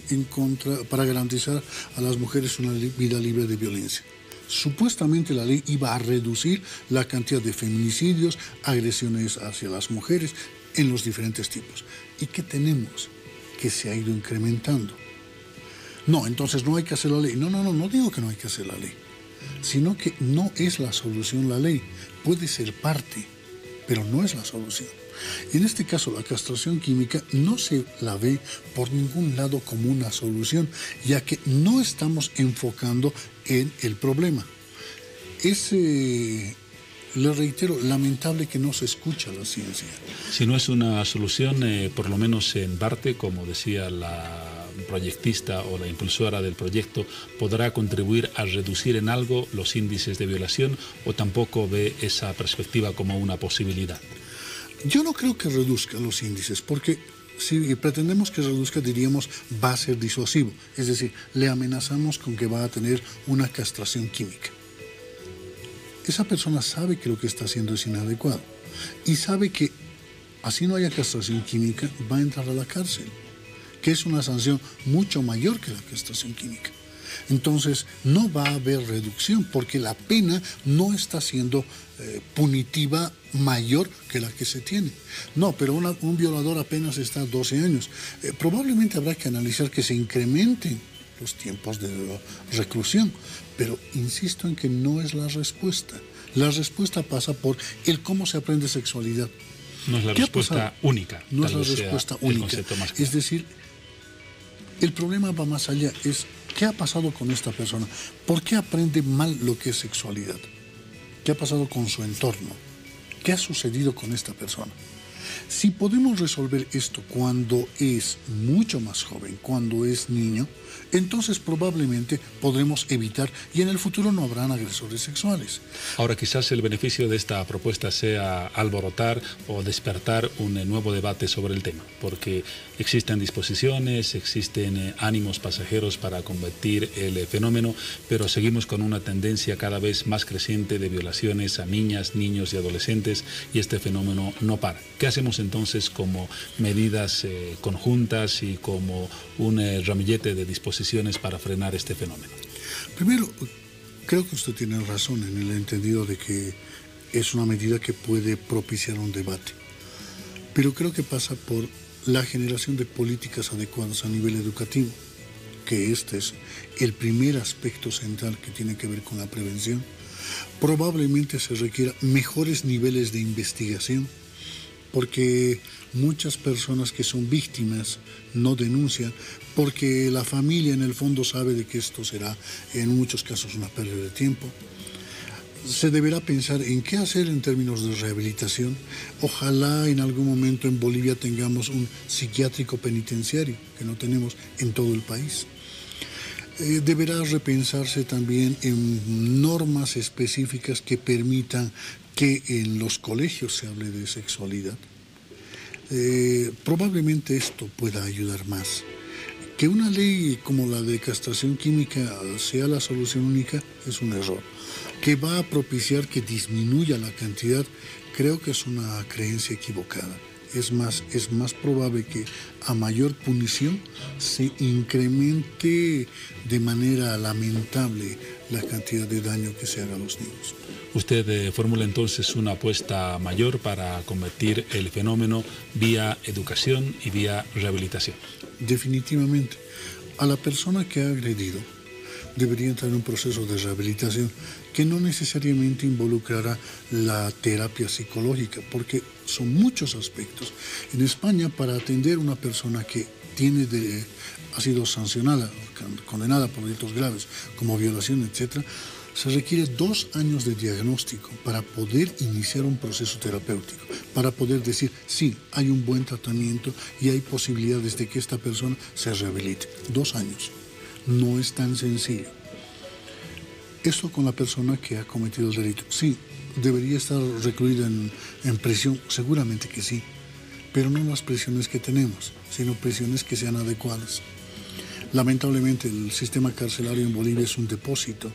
para garantizar a las mujeres una vida libre de violencia. Supuestamente la ley iba a reducir la cantidad de feminicidios, agresiones hacia las mujeres en los diferentes tipos. ¿Y qué tenemos? Que se ha ido incrementando. No, entonces no hay que hacer la ley. No digo que no hay que hacer la ley, sino que no es la solución la ley. Puede ser parte, pero no es la solución. Y en este caso la castración química no se la ve por ningún lado como una solución, ya que no estamos enfocando en el problema. Es, le reitero, lamentable que no se escucha la ciencia. Si no es una solución, por lo menos en parte, como decía la proyectista o la impulsora del proyecto, podrá contribuir a reducir en algo los índices de violación, o tampoco ve esa perspectiva como una posibilidad. Yo no creo que reduzca los índices, porque si pretendemos que reduzca, diríamos, va a ser disuasivo. Es decir, le amenazamos con que va a tener una castración química. Esa persona sabe que lo que está haciendo es inadecuado y sabe que, así no haya castración química, va a entrar a la cárcel, que es una sanción mucho mayor que la castración química. Entonces, no va a haber reducción porque la pena no está siendo punitiva mayor que la que se tiene. No, pero un violador apenas está a 12 años. Probablemente habrá que analizar que se incrementen los tiempos de reclusión, pero insisto en que no es la respuesta. La respuesta pasa por el cómo se aprende sexualidad. No es la respuesta única. No es la respuesta única. Es decir, el problema va más allá. Es ¿qué ha pasado con esta persona? ¿Por qué aprende mal lo que es sexualidad? ¿Qué ha pasado con su entorno? ¿Qué ha sucedido con esta persona? Si podemos resolver esto cuando es mucho más joven, cuando es niño, entonces probablemente podremos evitar y en el futuro no habrán agresores sexuales. Ahora, quizás el beneficio de esta propuesta sea alborotar o despertar un nuevo debate sobre el tema, porque existen disposiciones, existen ánimos pasajeros para combatir el fenómeno, pero seguimos con una tendencia cada vez más creciente de violaciones a niñas, niños y adolescentes, y este fenómeno no para. ¿Qué hacemos entonces como medidas conjuntas y como un ramillete de disposiciones para frenar este fenómeno? Primero, creo que usted tiene razón en el entendido de que es una medida que puede propiciar un debate, pero creo que pasa por la generación de políticas adecuadas a nivel educativo, que este es el primer aspecto central que tiene que ver con la prevención. Probablemente se requiera mejores niveles de investigación, porque muchas personas que son víctimas no denuncian, porque la familia en el fondo sabe de que esto será en muchos casos una pérdida de tiempo. Se deberá pensar en qué hacer en términos de rehabilitación. Ojalá en algún momento en Bolivia tengamos un psiquiátrico penitenciario, que no tenemos en todo el país. Deberá repensarse también en normas específicas que permitan que en los colegios se hable de sexualidad. Probablemente esto pueda ayudar más Que una ley como la de castración química sea la solución única es un error. Que va a propiciar que disminuya la cantidad, creo que es una creencia equivocada. Es más probable que a mayor punición se incremente de manera lamentable la cantidad de daño que se haga a los niños. Usted formula entonces una apuesta mayor para combatir el fenómeno vía educación y vía rehabilitación. Definitivamente. A la persona que ha agredido debería entrar en un proceso de rehabilitación que no necesariamente involucrará la terapia psicológica, porque son muchos aspectos. En España, para atender a una persona que ha sido sancionada, condenada por delitos graves, como violación, etc., se requiere 2 años de diagnóstico para poder iniciar un proceso terapéutico, para poder decir, sí, hay un buen tratamiento y hay posibilidades de que esta persona se rehabilite. 2 años. No es tan sencillo. Esto con la persona que ha cometido el delito. Sí, debería estar recluida en prisión, seguramente que sí, pero no las prisiones que tenemos, sino prisiones que sean adecuadas. Lamentablemente el sistema carcelario en Bolivia es un depósito.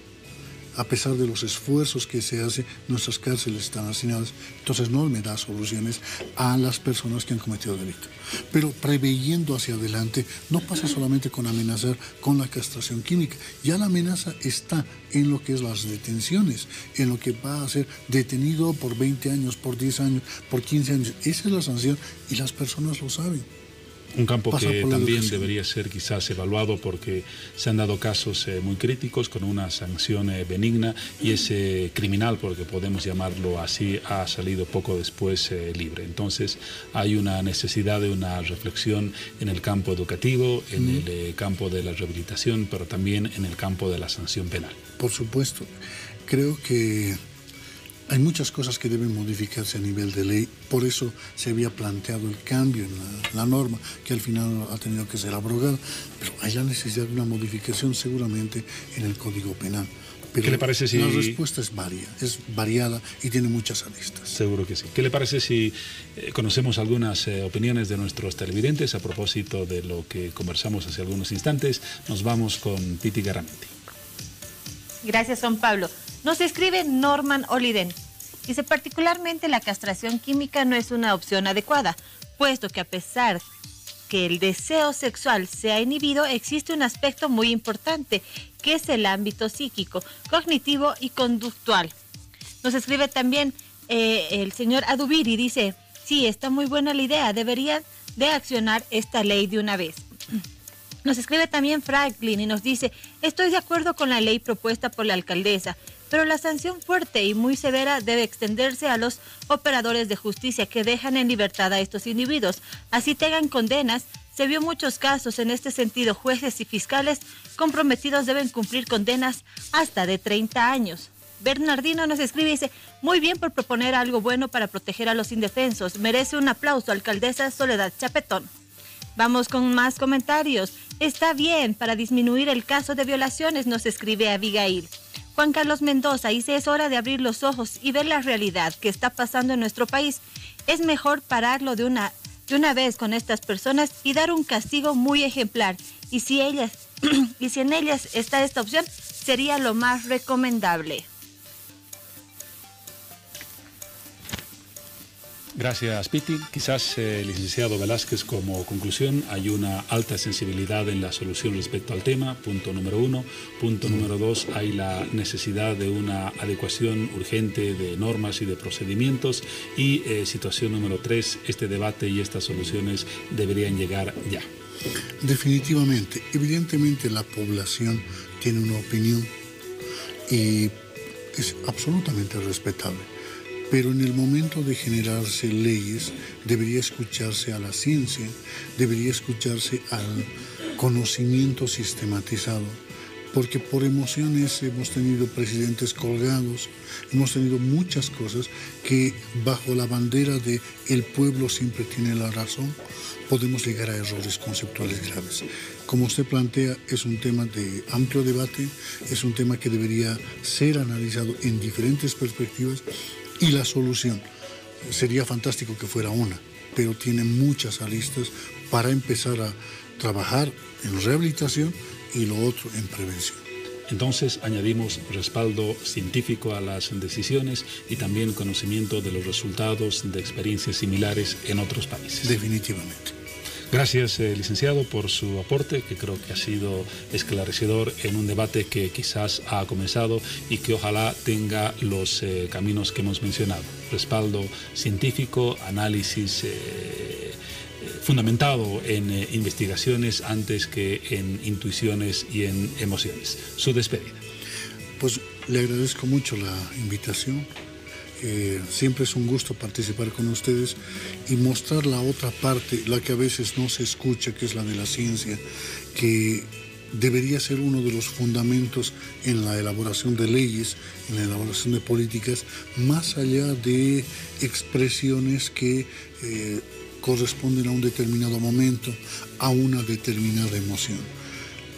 A pesar de los esfuerzos que se hacen, nuestras cárceles están hacinadas, entonces no me da soluciones a las personas que han cometido delito. Pero preveyendo hacia adelante, no pasa solamente con amenazar con la castración química, ya la amenaza está en lo que es las detenciones, en lo que va a ser detenido por 20 años, por 10 años, por 15 años. Esa es la sanción y las personas lo saben. Un campo que también debería ser quizás evaluado porque se han dado casos muy críticos con una sanción benigna y ese criminal, porque podemos llamarlo así, ha salido poco después libre. Entonces hay una necesidad de una reflexión en el campo educativo, en el campo de la rehabilitación, pero también en el campo de la sanción penal. Por supuesto. Creo que hay muchas cosas que deben modificarse a nivel de ley, por eso se había planteado el cambio en la norma, que al final ha tenido que ser abrogada, pero hay la necesidad de una modificación seguramente en el Código Penal. Pero ¿qué le parece si...? La respuesta es variada y tiene muchas aristas. Seguro que sí. ¿Qué le parece si conocemos algunas opiniones de nuestros televidentes a propósito de lo que conversamos hace algunos instantes? Nos vamos con Piti Garamendi. Gracias, Juan Pablo. Nos escribe Norman Oliden. Dice, particularmente la castración química no es una opción adecuada, puesto que a pesar que el deseo sexual se ha inhibido, existe un aspecto muy importante, que es el ámbito psíquico, cognitivo y conductual. Nos escribe también el señor Adubiri, dice, sí, está muy buena la idea, deberían de accionar esta ley de una vez. Nos escribe también Franklin y nos dice, estoy de acuerdo con la ley propuesta por la alcaldesa, pero la sanción fuerte y muy severa debe extenderse a los operadores de justicia que dejan en libertad a estos individuos. Así tengan condenas. Se vio muchos casos en este sentido. Jueces y fiscales comprometidos deben cumplir condenas hasta de 30 años. Bernardino nos escribe y dice, muy bien por proponer algo bueno para proteger a los indefensos. Merece un aplauso, alcaldesa Soledad Chapetón. Vamos con más comentarios. Está bien para disminuir el caso de violaciones, nos escribe Abigail. Juan Carlos Mendoza dice, es hora de abrir los ojos y ver la realidad que está pasando en nuestro país. Es mejor pararlo de una vez con estas personas y dar un castigo muy ejemplar. Y si en ellas está esta opción, sería lo más recomendable. Gracias, Piti. Quizás, licenciado Velázquez, como conclusión, hay una alta sensibilidad en la solución respecto al tema, punto número 1. Punto número 2, hay la necesidad de una adecuación urgente de normas y de procedimientos. Y situación número 3, este debate y estas soluciones deberían llegar ya. Definitivamente. Evidentemente la población tiene una opinión y es absolutamente respetable. Pero en el momento de generarse leyes, debería escucharse a la ciencia, debería escucharse al conocimiento sistematizado, porque por emociones hemos tenido presidentes colgados, hemos tenido muchas cosas que bajo la bandera de el pueblo siempre tiene la razón, podemos llegar a errores conceptuales graves. Como usted plantea, es un tema de amplio debate, es un tema que debería ser analizado en diferentes perspectivas. Y la solución, sería fantástico que fuera una, pero tiene muchas aristas para empezar trabajar en rehabilitación y lo otro en prevención. Entonces añadimos respaldo científico a las decisiones y también conocimiento de los resultados de experiencias similares en otros países. Definitivamente. Gracias, licenciado, por su aporte, que creo que ha sido esclarecedor en un debate que quizás ha comenzado y que ojalá tenga los caminos que hemos mencionado. Respaldo científico, análisis fundamentado en investigaciones antes que en intuiciones y en emociones. Su despedida. Pues le agradezco mucho la invitación. Siempre es un gusto participar con ustedes y mostrar la otra parte, la que a veces no se escucha, que es la de la ciencia, que debería ser uno de los fundamentos en la elaboración de leyes, en la elaboración de políticas, más allá de expresiones que corresponden a un determinado momento, a una determinada emoción.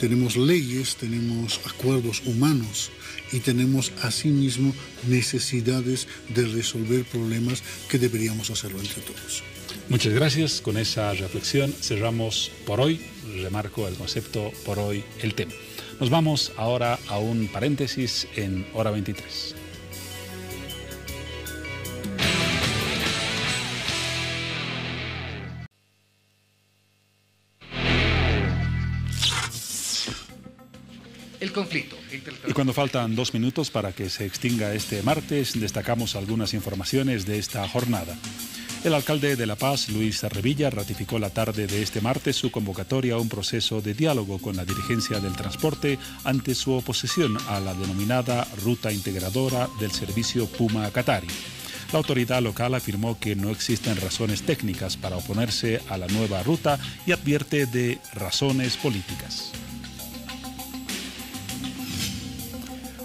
Tenemos leyes, tenemos acuerdos humanos y tenemos asimismo necesidades de resolver problemas que deberíamos hacerlo entre todos. Muchas gracias. Con esa reflexión cerramos por hoy. Remarco el concepto, por hoy el tema. Nos vamos ahora a un paréntesis en Hora 23. El conflicto. Y cuando faltan 2 minutos para que se extinga este martes, destacamos algunas informaciones de esta jornada. El alcalde de La Paz, Luis Revilla, ratificó la tarde de este martes su convocatoria a un proceso de diálogo con la dirigencia del transporte ante su oposición a la denominada Ruta Integradora del Servicio Puma-Katari. La autoridad local afirmó que no existen razones técnicas para oponerse a la nueva ruta y advierte de razones políticas.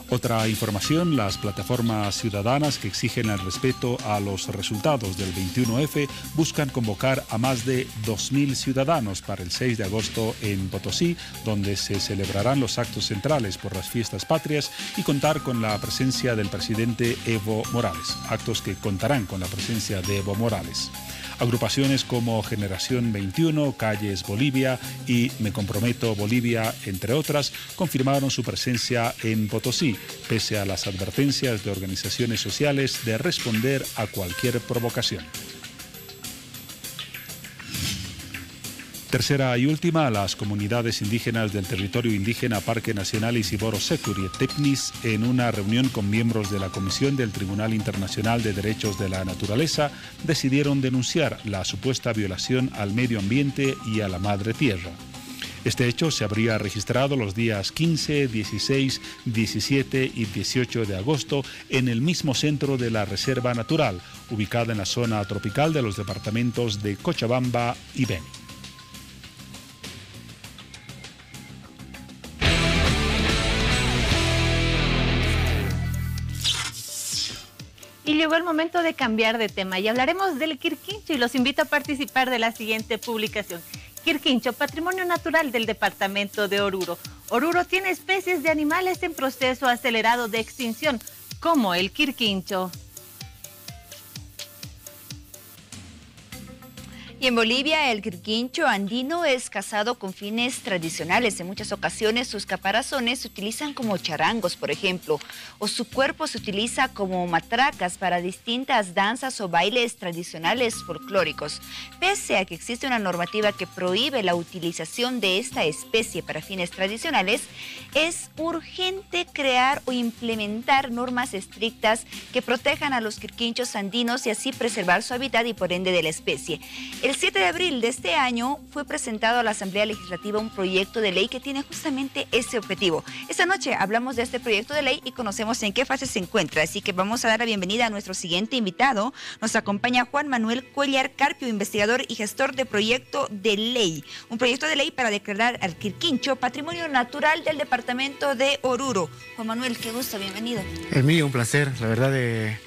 Otra información, las plataformas ciudadanas que exigen el respeto a los resultados del 21F buscan convocar a más de 2.000 ciudadanos para el 6 de agosto en Potosí, donde se celebrarán los actos centrales por las fiestas patrias y contar con la presencia del presidente Evo Morales, actos que contarán con la presencia de Evo Morales. Agrupaciones como Generación 21, Calles Bolivia y Me Comprometo Bolivia, entre otras, confirmaron su presencia en Potosí, pese a las advertencias de organizaciones sociales de responder a cualquier provocación. Tercera y última, las comunidades indígenas del territorio indígena Parque Nacional Isiboro Securi Tepnis, en una reunión con miembros de la Comisión del Tribunal Internacional de Derechos de la Naturaleza, decidieron denunciar la supuesta violación al medio ambiente y a la madre tierra. Este hecho se habría registrado los días 15, 16, 17 y 18 de agosto en el mismo centro de la Reserva Natural, ubicada en la zona tropical de los departamentos de Cochabamba y Beni. Y llegó el momento de cambiar de tema y hablaremos del Quirquincho y los invito a participar de la siguiente publicación. Quirquincho, patrimonio natural del departamento de Oruro. Oruro tiene especies de animales en proceso acelerado de extinción, como el quirquincho. Y en Bolivia, el quirquincho andino es cazado con fines tradicionales. En muchas ocasiones sus caparazones se utilizan como charangos, por ejemplo, o su cuerpo se utiliza como matracas para distintas danzas o bailes tradicionales folclóricos. Pese a que existe una normativa que prohíbe la utilización de esta especie para fines tradicionales, es urgente crear o implementar normas estrictas que protejan a los quirquinchos andinos y así preservar su hábitat y por ende de la especie. El 7 de abril de este año fue presentado a la Asamblea Legislativa un proyecto de ley que tiene justamente ese objetivo. Esta noche hablamos de este proyecto de ley y conocemos en qué fase se encuentra, así que vamos a dar la bienvenida a nuestro siguiente invitado. Nos acompaña Juan Manuel Cuellar Carpio, investigador y gestor de proyecto de ley. Un proyecto de ley para declarar al quirquincho patrimonio natural del departamento de Oruro. Juan Manuel, qué gusto, bienvenido. El mío, un placer, la verdad.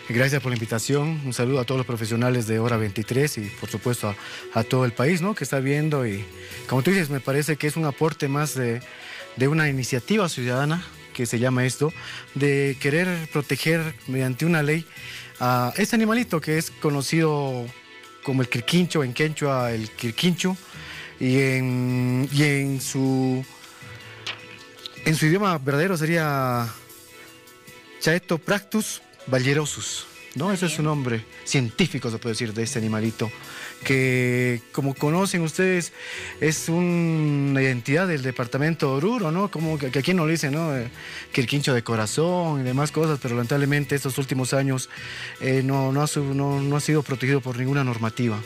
Gracias por la invitación, un saludo a todos los profesionales de Hora 23 y por supuesto a todo el país, ¿no?, que está viendo, y como tú dices, me parece que es un aporte más de una iniciativa ciudadana, que se llama esto, de querer proteger mediante una ley a este animalito que es conocido como el quirquincho, en quechua el quirquincho, y en su idioma verdadero sería Chaetopractus ballerosus, ¿no? Ese es su nombre científico, se puede decir, de este animalito, que como conocen ustedes es una identidad del departamento de Oruro, ¿no? Como que aquí no lo dicen, ¿no? Quirquincho de corazón y demás cosas, pero lamentablemente estos últimos años no ha sido protegido por ninguna normativa.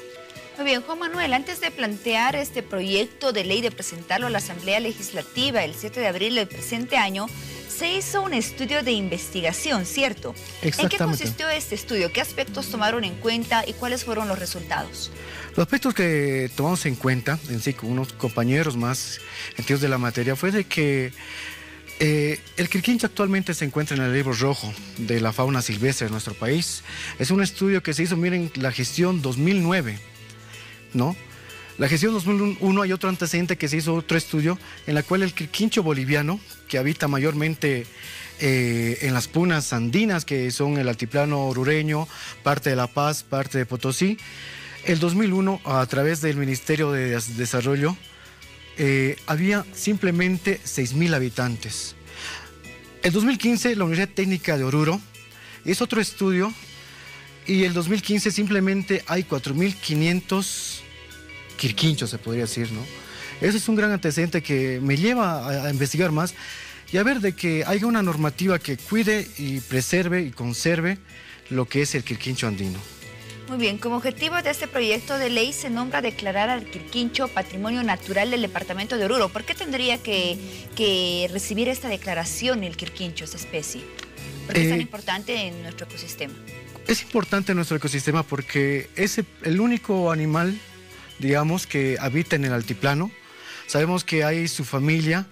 Muy bien, Juan Manuel, antes de plantear este proyecto de ley, de presentarlo a la Asamblea Legislativa el 7 de abril del presente año, se hizo un estudio de investigación, ¿cierto? Exactamente. ¿En qué consistió este estudio? ¿Qué aspectos tomaron en cuenta y cuáles fueron los resultados? Los aspectos que tomamos en cuenta, en sí, con unos compañeros más entendidos de la materia, fue de que el quirquincho actualmente se encuentra en el libro rojo de la fauna silvestre de nuestro país. Es un estudio que se hizo, miren, la gestión 2009, ¿no? La gestión 2001 hay otro antecedente que se hizo otro estudio en la cual el quirquincho boliviano, que habita mayormente en las punas andinas, que son el altiplano orureño, parte de La Paz, parte de Potosí, el 2001 a través del Ministerio de Desarrollo había simplemente 6.000 habitantes. El 2015 la Universidad Técnica de Oruro hizo otro estudio y el 2015 simplemente hay 4.500 quirquinchos, se podría decir, ¿no? Eso es un gran antecedente que me lleva a investigar más y a ver de que haya una normativa que cuide y preserve y conserve lo que es el quirquincho andino. Muy bien, como objetivo de este proyecto de ley se nombra declarar al quirquincho patrimonio natural del departamento de Oruro. ¿Por qué tendría que recibir esta declaración el quirquincho, esta especie? ¿Por qué es tan importante en nuestro ecosistema? Es importante en nuestro ecosistema porque es el único animal, digamos, que habita en el altiplano. Sabemos que hay su familia,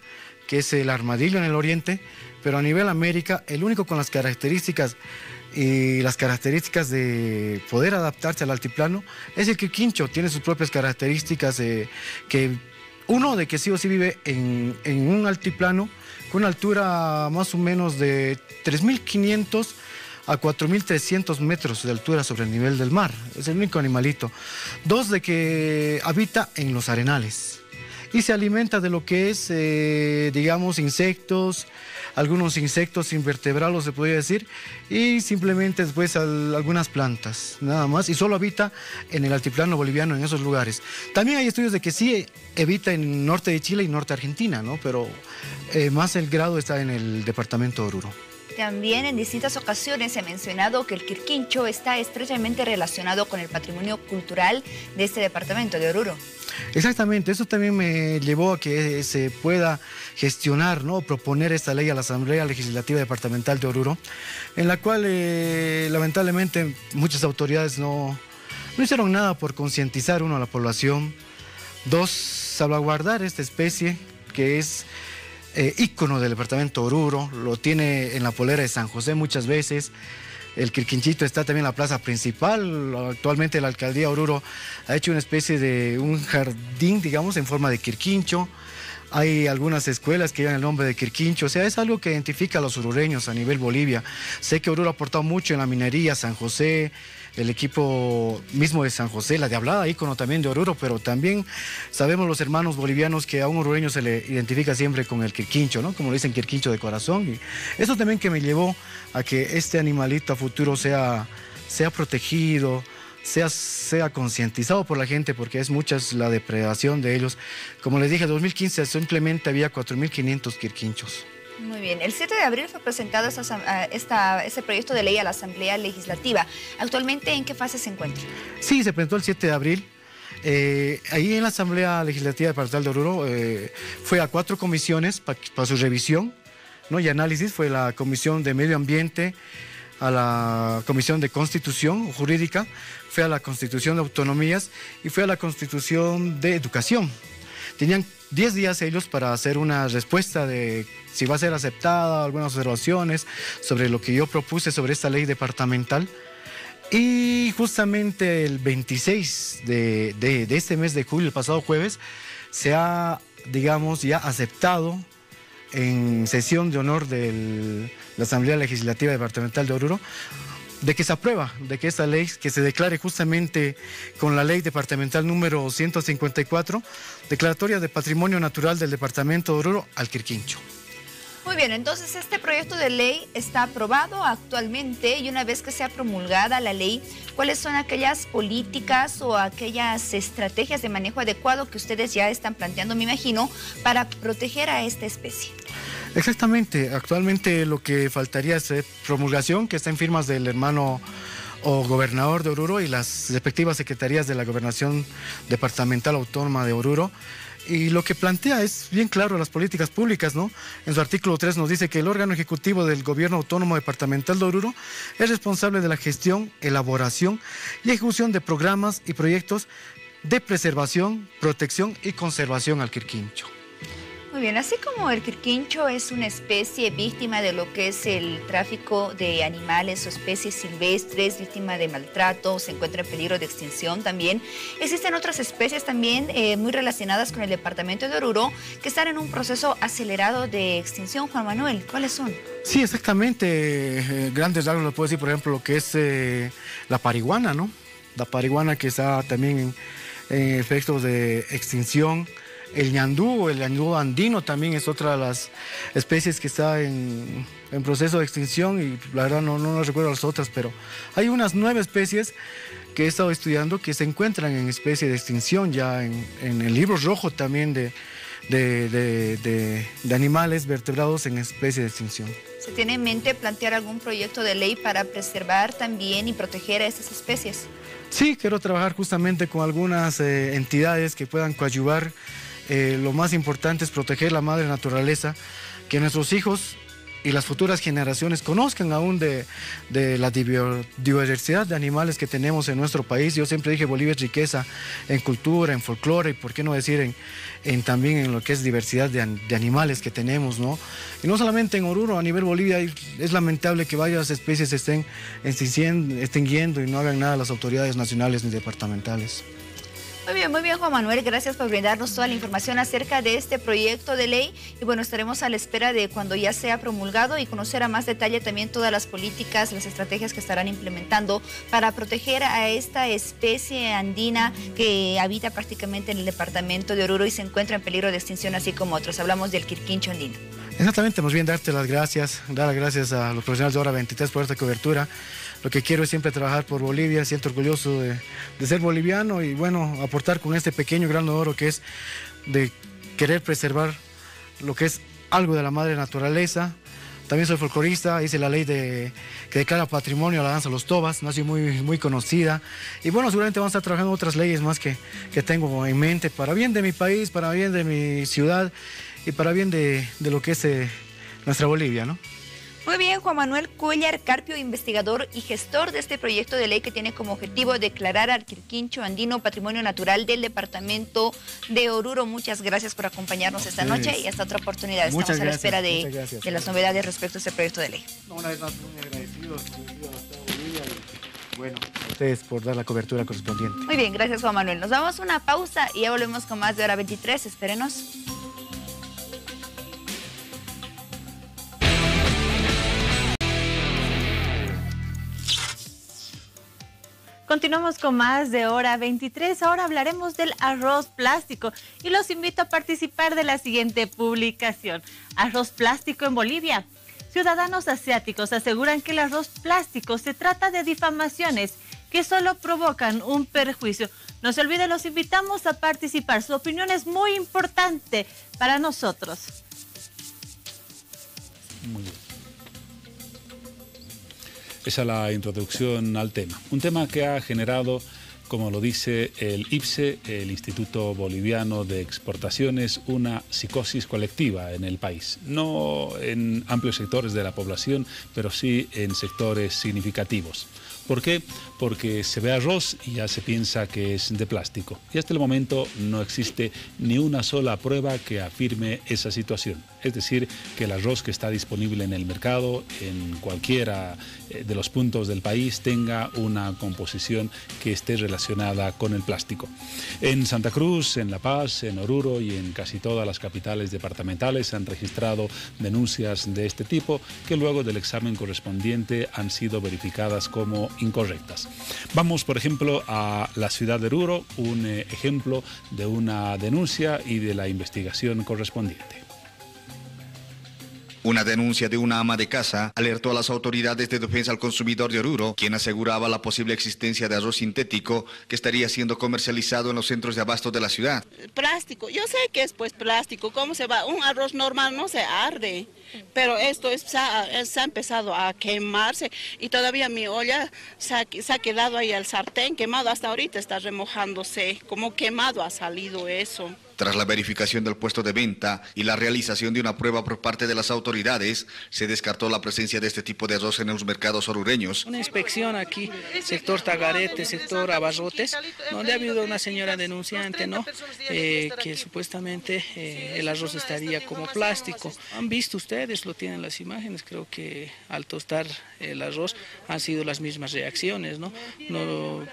que es el armadillo en el oriente, pero a nivel América, el único con las características de poder adaptarse al altiplano es el quirquincho. Tiene sus propias características que uno de que sí o sí vive en un altiplano con una altura más o menos de 3.500 a 4.300 metros de altura sobre el nivel del mar. Es el único animalito. Dos, de que habita en los arenales y se alimenta de lo que es, digamos, insectos, algunos insectos invertebrados se podría decir, y simplemente después algunas plantas, nada más, y solo habita en el altiplano boliviano, en esos lugares. También hay estudios de que sí habita en el norte de Chile y norte de Argentina, ¿no? Pero más el grado está en el departamento de Oruro. También en distintas ocasiones se ha mencionado que el quirquincho está estrechamente relacionado con el patrimonio cultural de este departamento de Oruro. Exactamente, eso también me llevó a que se pueda gestionar, ¿no? Proponer esta ley a la Asamblea Legislativa Departamental de Oruro, en la cual lamentablemente muchas autoridades no hicieron nada por concientizar, uno, a la población, dos, salvaguardar esta especie que es ícono del departamento de Oruro, lo tiene en la polera de San José muchas veces. El quirquinchito está también en la plaza principal. Actualmente la alcaldía de Oruro ha hecho una especie de un jardín, digamos, en forma de quirquincho. Hay algunas escuelas que llevan el nombre de quirquincho. O sea, es algo que identifica a los orureños a nivel Bolivia. Sé que Oruro ha aportado mucho en la minería, San José, el equipo mismo de San José, la Diablada, ícono también de Oruro, pero también sabemos los hermanos bolivianos que a un orureño se le identifica siempre con el quirquincho, ¿no? Como le dicen, quirquincho de corazón. Y eso también que me llevó a que este animalito a futuro sea protegido, sea concientizado por la gente, porque es mucha la depredación de ellos. Como les dije, en 2015 simplemente había 4.500 quirquinchos. Muy bien, el 7 de abril fue presentado este proyecto de ley a la Asamblea Legislativa. ¿Actualmente en qué fase se encuentra? Sí, se presentó el 7 de abril. Ahí en la Asamblea Legislativa Departamental de Oruro fue a 4 comisiones para su revisión, ¿no? Y análisis. Fue la Comisión de Medio Ambiente, a la Comisión de Constitución Jurídica, fue a la Constitución de Autonomías y fue a la Constitución de Educación. Tenían 10 días ellos para hacer una respuesta de si va a ser aceptada, algunas observaciones sobre lo que yo propuse sobre esta ley departamental. Y justamente el 26 de este mes de julio, el pasado jueves, se ha, digamos, ya aceptado en sesión de honor de la Asamblea Legislativa Departamental de Oruro de que se aprueba, de que esta ley que se declare justamente con la ley departamental número 154, declaratoria de patrimonio natural del departamento de Oruro al Quirquincho. Muy bien, entonces este proyecto de ley está aprobado actualmente y una vez que sea promulgada la ley, ¿cuáles son aquellas políticas o aquellas estrategias de manejo adecuado que ustedes ya están planteando, me imagino, para proteger a esta especie? Exactamente, actualmente lo que faltaría es promulgación, que está en firmas del hermano o gobernador de Oruro y las respectivas secretarías de la Gobernación Departamental Autónoma de Oruro. Y lo que plantea es bien claro las políticas públicas, ¿no? En su artículo 3 nos dice que el órgano ejecutivo del Gobierno Autónomo Departamental de Oruro es responsable de la gestión, elaboración y ejecución de programas y proyectos de preservación, protección y conservación al Quirquincho. Muy bien, así como el quirquincho es una especie víctima de lo que es el tráfico de animales o especies silvestres, víctima de maltrato, se encuentra en peligro de extinción también, existen otras especies también muy relacionadas con el departamento de Oruro que están en un proceso acelerado de extinción. Juan Manuel, ¿cuáles son? Sí, exactamente. Grandes rasgos lo puedo decir, por ejemplo, lo que es la pariguana, ¿no? La pariguana que está también en efectos de extinción. El ñandú andino también es otra de las especies que está en proceso de extinción y la verdad no recuerdo las otras, pero hay unas 9 especies que he estado estudiando que se encuentran en especie de extinción ya en el libro rojo también de animales vertebrados en especie de extinción. ¿Se tiene en mente plantear algún proyecto de ley para preservar también y proteger a estas especies? Sí, quiero trabajar justamente con algunas entidades que puedan coadyuvar. Lo más importante es proteger la madre naturaleza, que nuestros hijos y las futuras generaciones conozcan aún de la diversidad de animales que tenemos en nuestro país. Yo siempre dije, Bolivia es riqueza en cultura, en folclore, y por qué no decir también en lo que es diversidad de animales que tenemos, ¿no? Y no solamente en Oruro, a nivel Bolivia es lamentable que varias especies se estén extinguiendo y no hagan nada las autoridades nacionales ni departamentales. Muy bien, Juan Manuel, gracias por brindarnos toda la información acerca de este proyecto de ley y bueno, estaremos a la espera de cuando ya sea promulgado y conocer a más detalle también todas las políticas, las estrategias que estarán implementando para proteger a esta especie andina que habita prácticamente en el departamento de Oruro y se encuentra en peligro de extinción así como otros. Hablamos del quirquincho andino. Exactamente, más bien dar las gracias a los profesionales de Hora 23 por esta cobertura. Lo que quiero es siempre trabajar por Bolivia, siento orgulloso de ser boliviano y bueno, aportar con este pequeño grano de oro que es de querer preservar lo que es algo de la madre naturaleza. También soy folclorista, hice la ley que declara patrimonio a la danza de los tobas, nació muy conocida. Y bueno, seguramente vamos a estar trabajando otras leyes más que tengo en mente para bien de mi país, para bien de mi ciudad y para bien de lo que es nuestra Bolivia, ¿no? Muy bien, Juan Manuel Cuéllar Carpio, investigador y gestor de este proyecto de ley que tiene como objetivo declarar al Quirquincho andino Patrimonio Natural del departamento de Oruro. Muchas gracias por acompañarnos esta noche y hasta otra oportunidad. Estamos a la espera de las novedades respecto a este proyecto de ley. Una vez más, muy agradecidos a Bolivia y bueno, a ustedes por dar la cobertura correspondiente. Muy bien, gracias Juan Manuel. Nos damos una pausa y ya volvemos con más de Hora 23. Espérenos. Continuamos con más de Hora 23. Ahora hablaremos del arroz plástico y los invito a participar de la siguiente publicación. Arroz plástico en Bolivia. Ciudadanos asiáticos aseguran que el arroz plástico se trata de difamaciones que solo provocan un perjuicio. No se olviden, los invitamos a participar. Su opinión es muy importante para nosotros. Muy bien. Esa es la introducción al tema. Un tema que ha generado, como lo dice el IPSE, el Instituto Boliviano de Exportaciones, una psicosis colectiva en el país. No en amplios sectores de la población, pero sí en sectores significativos. ¿Por qué? Porque se ve arroz y ya se piensa que es de plástico. Y hasta el momento no existe ni una sola prueba que afirme esa situación. es decir, que el arroz que está disponible en el mercado, en cualquiera de los puntos del país, tenga una composición que esté relacionada con el plástico. En Santa Cruz, en La Paz, en Oruro y en casi todas las capitales departamentales se han registrado denuncias de este tipo que luego del examen correspondiente han sido verificadas como incorrectas. Vamos, por ejemplo, a la ciudad de Oruro, un ejemplo de una denuncia y de la investigación correspondiente. Una denuncia de una ama de casa alertó a las autoridades de defensa al consumidor de Oruro, quien aseguraba la posible existencia de arroz sintético que estaría siendo comercializado en los centros de abasto de la ciudad. Plástico, yo sé que es pues plástico, ¿cómo se va? Un arroz normal no se arde, pero esto se ha empezado a quemarse y todavía mi olla se ha quedado ahí el sartén quemado, hasta ahorita está remojándose, como quemado ha salido eso. Tras la verificación del puesto de venta y la realización de una prueba por parte de las autoridades, se descartó la presencia de este tipo de arroz en los mercados orureños. Una inspección aquí, sector Tagarete, sector Abarrotes, donde ha habido una señora denunciante, ¿no? Que supuestamente el arroz estaría como plástico. Han visto ustedes, lo tienen las imágenes, creo que al tostar el arroz han sido las mismas reacciones, ¿no?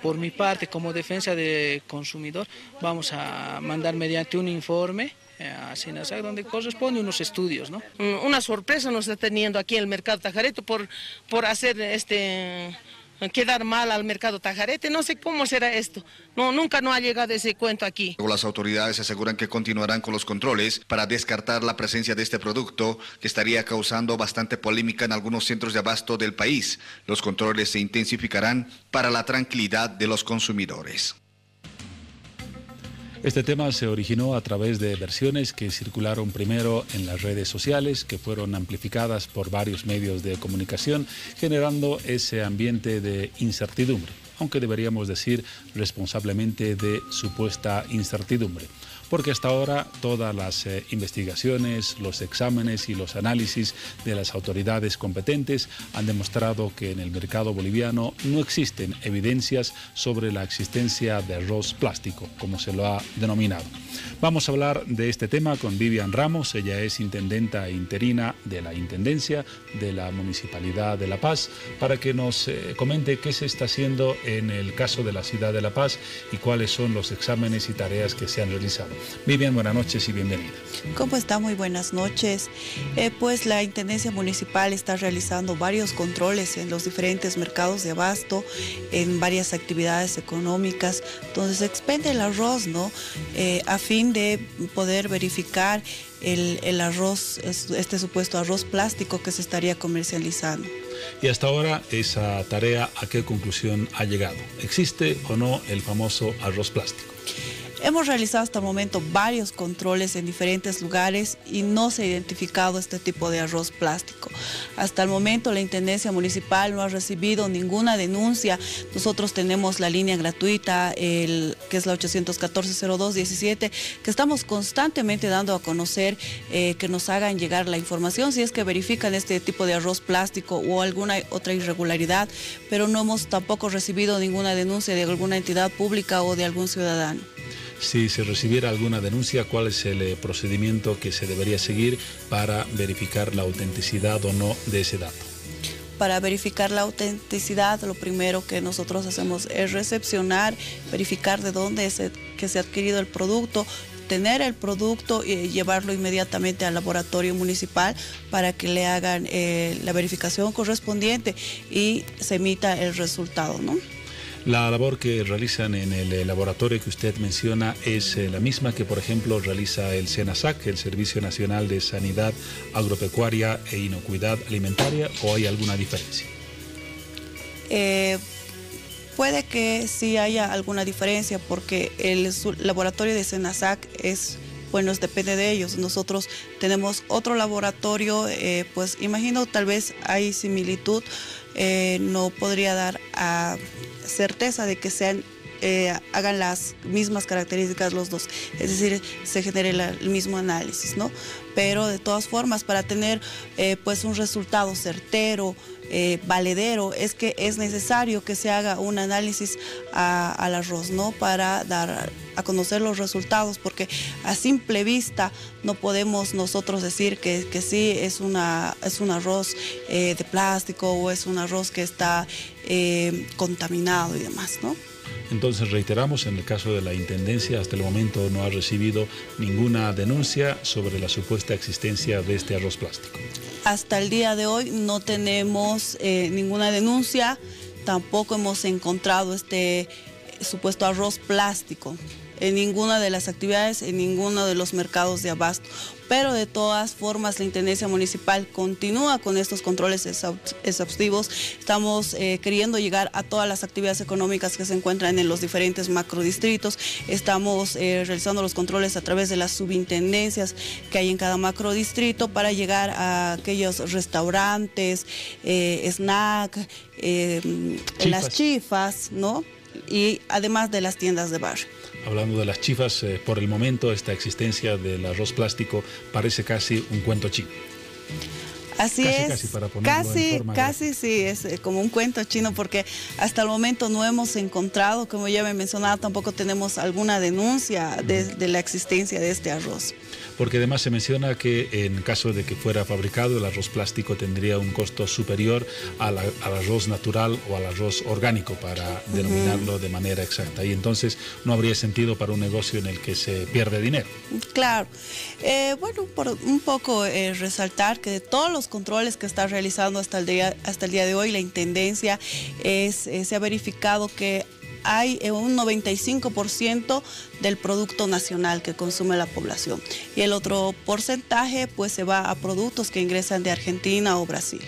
Por mi parte, como defensa del consumidor, vamos a mandar mediante un informe a SENASAC donde corresponde unos estudios, ¿no? Una sorpresa nos está teniendo aquí el mercado Tajarete por hacer quedar mal al mercado Tajarete. No sé cómo será esto. Nunca ha llegado ese cuento aquí. Las autoridades aseguran que continuarán con los controles para descartar la presencia de este producto que estaría causando bastante polémica en algunos centros de abasto del país. Los controles se intensificarán para la tranquilidad de los consumidores. Este tema se originó a través de versiones que circularon primero en las redes sociales, que fueron amplificadas por varios medios de comunicación, generando ese ambiente de incertidumbre, aunque deberíamos decir responsablemente de supuesta incertidumbre. Porque hasta ahora todas las investigaciones, los exámenes y los análisis de las autoridades competentes han demostrado que en el mercado boliviano no existen evidencias sobre la existencia de arroz plástico, como se lo ha denominado. Vamos a hablar de este tema con Vivian Ramos. Ella es intendenta interina de la Intendencia de la Municipalidad de La Paz, para que nos comente qué se está haciendo en el caso de la ciudad de La Paz y cuáles son los exámenes y tareas que se han realizado. Vivian, buenas noches y bienvenida. ¿Cómo está? Muy buenas noches. Pues la Intendencia Municipal está realizando varios controles en los diferentes mercados de abasto, en varias actividades económicas, donde se expende el arroz, ¿no? A fin de poder verificar el arroz, este supuesto arroz plástico que se estaría comercializando. Y hasta ahora esa tarea, ¿a qué conclusión ha llegado? ¿Existe o no el famoso arroz plástico? Hemos realizado hasta el momento varios controles en diferentes lugares y no se ha identificado este tipo de arroz plástico. Hasta el momento la Intendencia Municipal no ha recibido ninguna denuncia. Nosotros tenemos la línea gratuita, que es la 814-02-17, que estamos constantemente dando a conocer, que nos hagan llegar la información si es que verifican este tipo de arroz plástico o alguna otra irregularidad, pero no hemos tampoco recibido ninguna denuncia de alguna entidad pública o de algún ciudadano. Si se recibiera alguna denuncia, ¿cuál es el procedimiento que se debería seguir para verificar la autenticidad o no de ese dato? Para verificar la autenticidad, lo primero que nosotros hacemos es recepcionar, verificar de dónde se ha adquirido el producto, tener el producto y llevarlo inmediatamente al laboratorio municipal para que le hagan la verificación correspondiente y se emita el resultado, ¿no? La labor que realizan en el laboratorio que usted menciona es la misma que, por ejemplo, realiza el SENASAC, el Servicio Nacional de Sanidad Agropecuaria e Inocuidad Alimentaria, ¿o hay alguna diferencia? Puede que sí haya alguna diferencia porque el laboratorio de SENASAC pues depende de ellos. Nosotros tenemos otro laboratorio, pues imagino tal vez hay similitud, no podría dar a certeza de que hagan las mismas características los dos, es decir, se genere el mismo análisis, ¿no? Pero de todas formas, para tener pues un resultado certero, valedero, es que es necesario que se haga un análisis al arroz, ¿no? Para dar a conocer los resultados, porque a simple vista no podemos nosotros decir que sí es un arroz de plástico o es un arroz que está contaminado y demás, ¿no? Entonces reiteramos, en el caso de la Intendencia, hasta el momento no ha recibido ninguna denuncia sobre la supuesta existencia de este arroz plástico. Hasta el día de hoy no tenemos ninguna denuncia, tampoco hemos encontrado este supuesto arroz plástico en ninguna de las actividades, en ninguno de los mercados de abasto. Pero de todas formas la Intendencia Municipal continúa con estos controles exhaustivos. Estamos queriendo llegar a todas las actividades económicas que se encuentran en los diferentes macrodistritos. Estamos realizando los controles a través de las subintendencias que hay en cada macrodistrito para llegar a aquellos restaurantes, snack, las chifas, ¿no? Y además de las tiendas de barrio. Hablando de las chifas, por el momento esta existencia del arroz plástico parece casi un cuento chino. Así es, casi sí, es como un cuento chino, porque hasta el momento no hemos encontrado, como ya me he mencionado, tampoco tenemos alguna denuncia de la existencia de este arroz. Porque además se menciona que en caso de que fuera fabricado el arroz plástico tendría un costo superior al arroz natural o al arroz orgánico, para denominarlo de manera exacta, y entonces no habría sentido para un negocio en el que se pierde dinero. Claro. Bueno, por un poco resaltar que de todos los controles que está realizando hasta el día de hoy la Intendencia se ha verificado que hay un 95% del producto nacional que consume la población, y el otro porcentaje pues se va a productos que ingresan de Argentina o Brasil.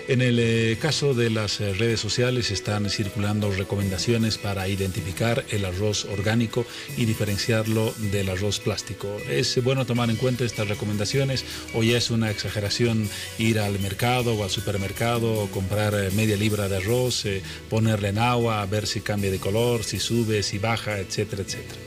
En el caso de las redes sociales están circulando recomendaciones para identificar el arroz orgánico y diferenciarlo del arroz plástico. ¿Es bueno tomar en cuenta estas recomendaciones o ya es una exageración ir al mercado o al supermercado, comprar media libra de arroz, ponerle en agua, ver si cambia de color, si sube, si baja, etcétera, etcétera?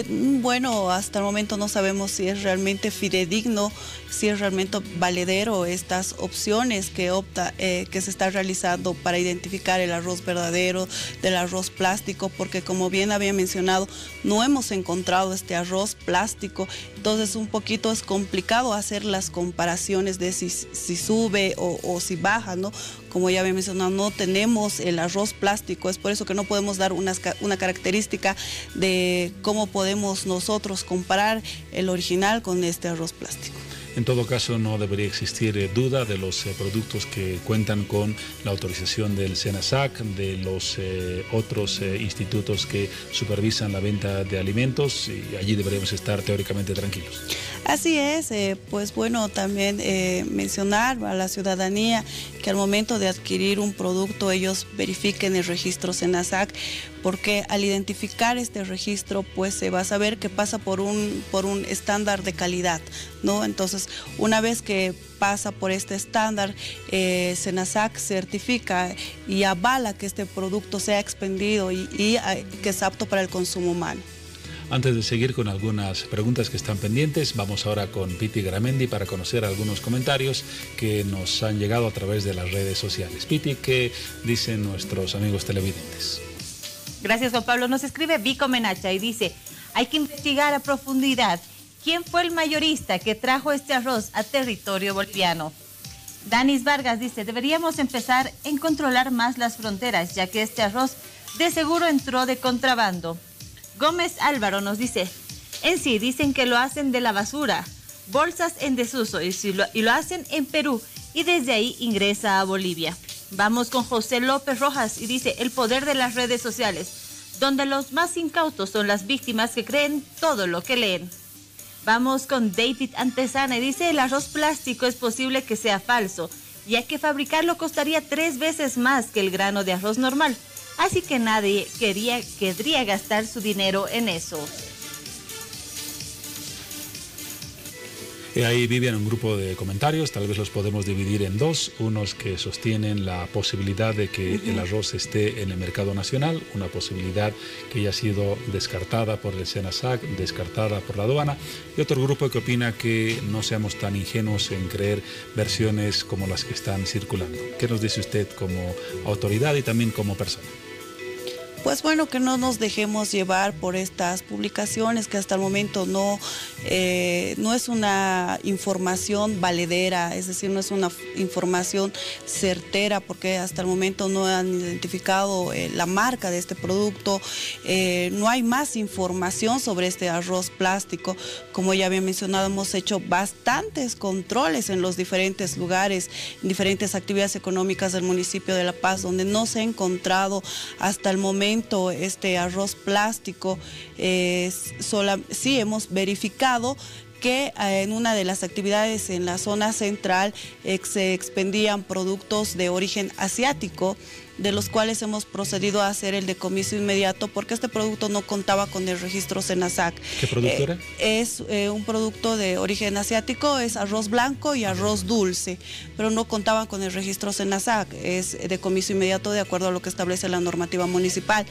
Bueno, hasta el momento no sabemos si es realmente fidedigno, si es realmente valedero estas opciones que se está realizando para identificar el arroz verdadero del arroz plástico, porque como bien había mencionado, no hemos encontrado este arroz plástico, entonces un poquito es complicado hacer las comparaciones de si sube o si baja, ¿no? Como ya había mencionado, no tenemos el arroz plástico, es por eso que no podemos dar una característica de cómo podemos nosotros comparar el original con este arroz plástico. En todo caso, no debería existir duda de los productos que cuentan con la autorización del SENASAC, de los otros institutos que supervisan la venta de alimentos, y allí deberíamos estar teóricamente tranquilos. Así es, pues bueno, también mencionar a la ciudadanía que al momento de adquirir un producto ellos verifiquen el registro SENASAC, porque al identificar este registro pues se va a saber que pasa por un estándar de calidad, ¿no? Entonces, una vez que pasa por este estándar, SENASAC certifica y avala que este producto sea expendido y que es apto para el consumo humano. Antes de seguir con algunas preguntas que están pendientes, vamos ahora con Piti Garamendi para conocer algunos comentarios que nos han llegado a través de las redes sociales. Piti, ¿qué dicen nuestros amigos televidentes? Gracias, Juan Pablo. Nos escribe Vico Menacha y dice: hay que investigar a profundidad quién fue el mayorista que trajo este arroz a territorio boliviano. Danis Vargas dice: deberíamos empezar en controlar más las fronteras, ya que este arroz de seguro entró de contrabando. Gómez Álvaro nos dice: en sí dicen que lo hacen de la basura, bolsas en desuso, y lo hacen en Perú y desde ahí ingresa a Bolivia. Vamos con José López Rojas y dice: el poder de las redes sociales, donde los más incautos son las víctimas que creen todo lo que leen. Vamos con David Antesana y dice: el arroz plástico es posible que sea falso, ya que fabricarlo costaría 3 veces más que el grano de arroz normal. Así que nadie querría gastar su dinero en eso. Ahí viven un grupo de comentarios, tal vez los podemos dividir en dos, unos que sostienen la posibilidad de que el arroz esté en el mercado nacional, una posibilidad que ya ha sido descartada por el SENASAC, descartada por la aduana, y otro grupo que opina que no seamos tan ingenuos en creer versiones como las que están circulando. ¿Qué nos dice usted como autoridad y también como persona? Pues bueno, que no nos dejemos llevar por estas publicaciones que hasta el momento no es una información valedera, es decir, no es una información certera, porque hasta el momento no han identificado la marca de este producto, no hay más información sobre este arroz plástico. Como ya había mencionado, hemos hecho bastantes controles en los diferentes lugares, en diferentes actividades económicas del municipio de La Paz, donde no se ha encontrado hasta el momento este arroz plástico. Sí hemos verificado que en una de las actividades en la zona central se expendían productos de origen asiático, de los cuales hemos procedido a hacer el decomiso inmediato porque este producto no contaba con el registro SENASAC. ¿Qué producto era? Es un producto de origen asiático, es arroz blanco y arroz dulce, pero no contaban con el registro SENASAC, es decomiso inmediato de acuerdo a lo que establece la normativa municipal.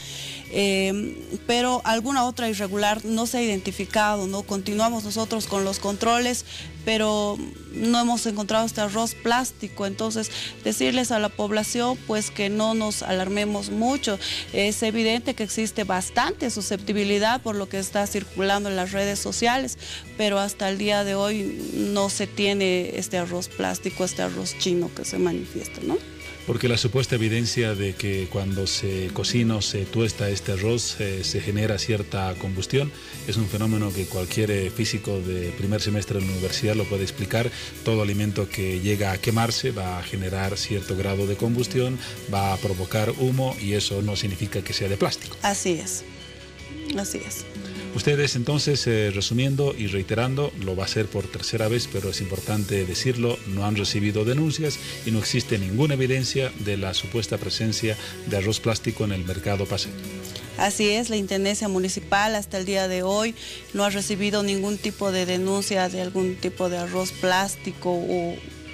Pero alguna otra irregular no se ha identificado, ¿no? Continuamos nosotros con los controles, pero no hemos encontrado este arroz plástico. Entonces, decirles a la población pues que no nos alarmemos mucho. Es evidente que existe bastante susceptibilidad por lo que está circulando en las redes sociales, pero hasta el día de hoy no se tiene este arroz plástico, este arroz chino que se manifiesta, ¿no? Porque la supuesta evidencia de que cuando se cocina o se tuesta este arroz se genera cierta combustión es un fenómeno que cualquier físico de primer semestre de la universidad lo puede explicar. Todo alimento que llega a quemarse va a generar cierto grado de combustión, va a provocar humo y eso no significa que sea de plástico. Así es, así es. Ustedes entonces, resumiendo y reiterando, lo va a hacer por tercera vez, pero es importante decirlo, no han recibido denuncias y no existe ninguna evidencia de la supuesta presencia de arroz plástico en el mercado paceño. Así es, la Intendencia Municipal hasta el día de hoy no ha recibido ningún tipo de denuncia de algún tipo de arroz plástico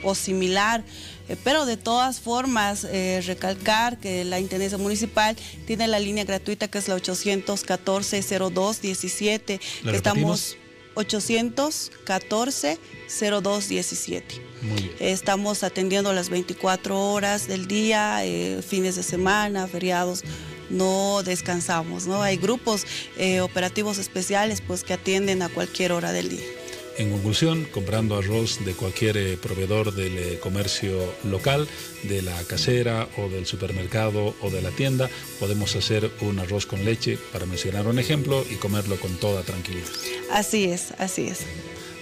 o similar. Pero de todas formas, recalcar que la Intendencia Municipal tiene la línea gratuita que es la 814-0217. ¿La repetimos? 814-0217. Muy bien. Estamos atendiendo las 24 horas del día, fines de semana, feriados. No descansamos, ¿no? Hay grupos operativos especiales pues, que atienden a cualquier hora del día. En conclusión, comprando arroz de cualquier proveedor del comercio local, de la casera o del supermercado o de la tienda, podemos hacer un arroz con leche, para mencionar un ejemplo, y comerlo con toda tranquilidad. Así es, así es.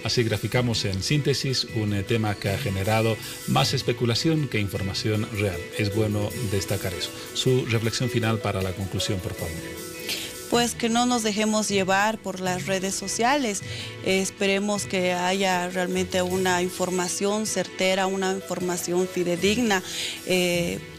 Así graficamos en síntesis un tema que ha generado más especulación que información real. Es bueno destacar eso. Su reflexión final para la conclusión, por favor. Pues que no nos dejemos llevar por las redes sociales. Esperemos que haya realmente una información certera, una información fidedigna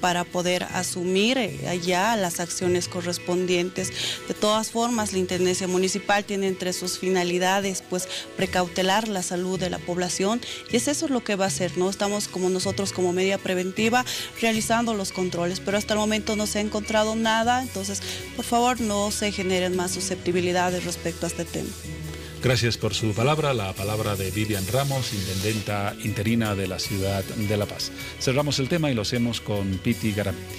para poder asumir allá las acciones correspondientes. De todas formas, la Intendencia Municipal tiene entre sus finalidades pues precautelar la salud de la población y es eso lo que va a hacer, ¿no? Estamos como nosotros como medida preventiva realizando los controles, pero hasta el momento no se ha encontrado nada, entonces por favor no se generen más susceptibilidades respecto a este tema. Gracias por su palabra, la palabra de Vivian Ramos, intendenta interina de la ciudad de La Paz. Cerramos el tema y lo hacemos con Piti Garamendi.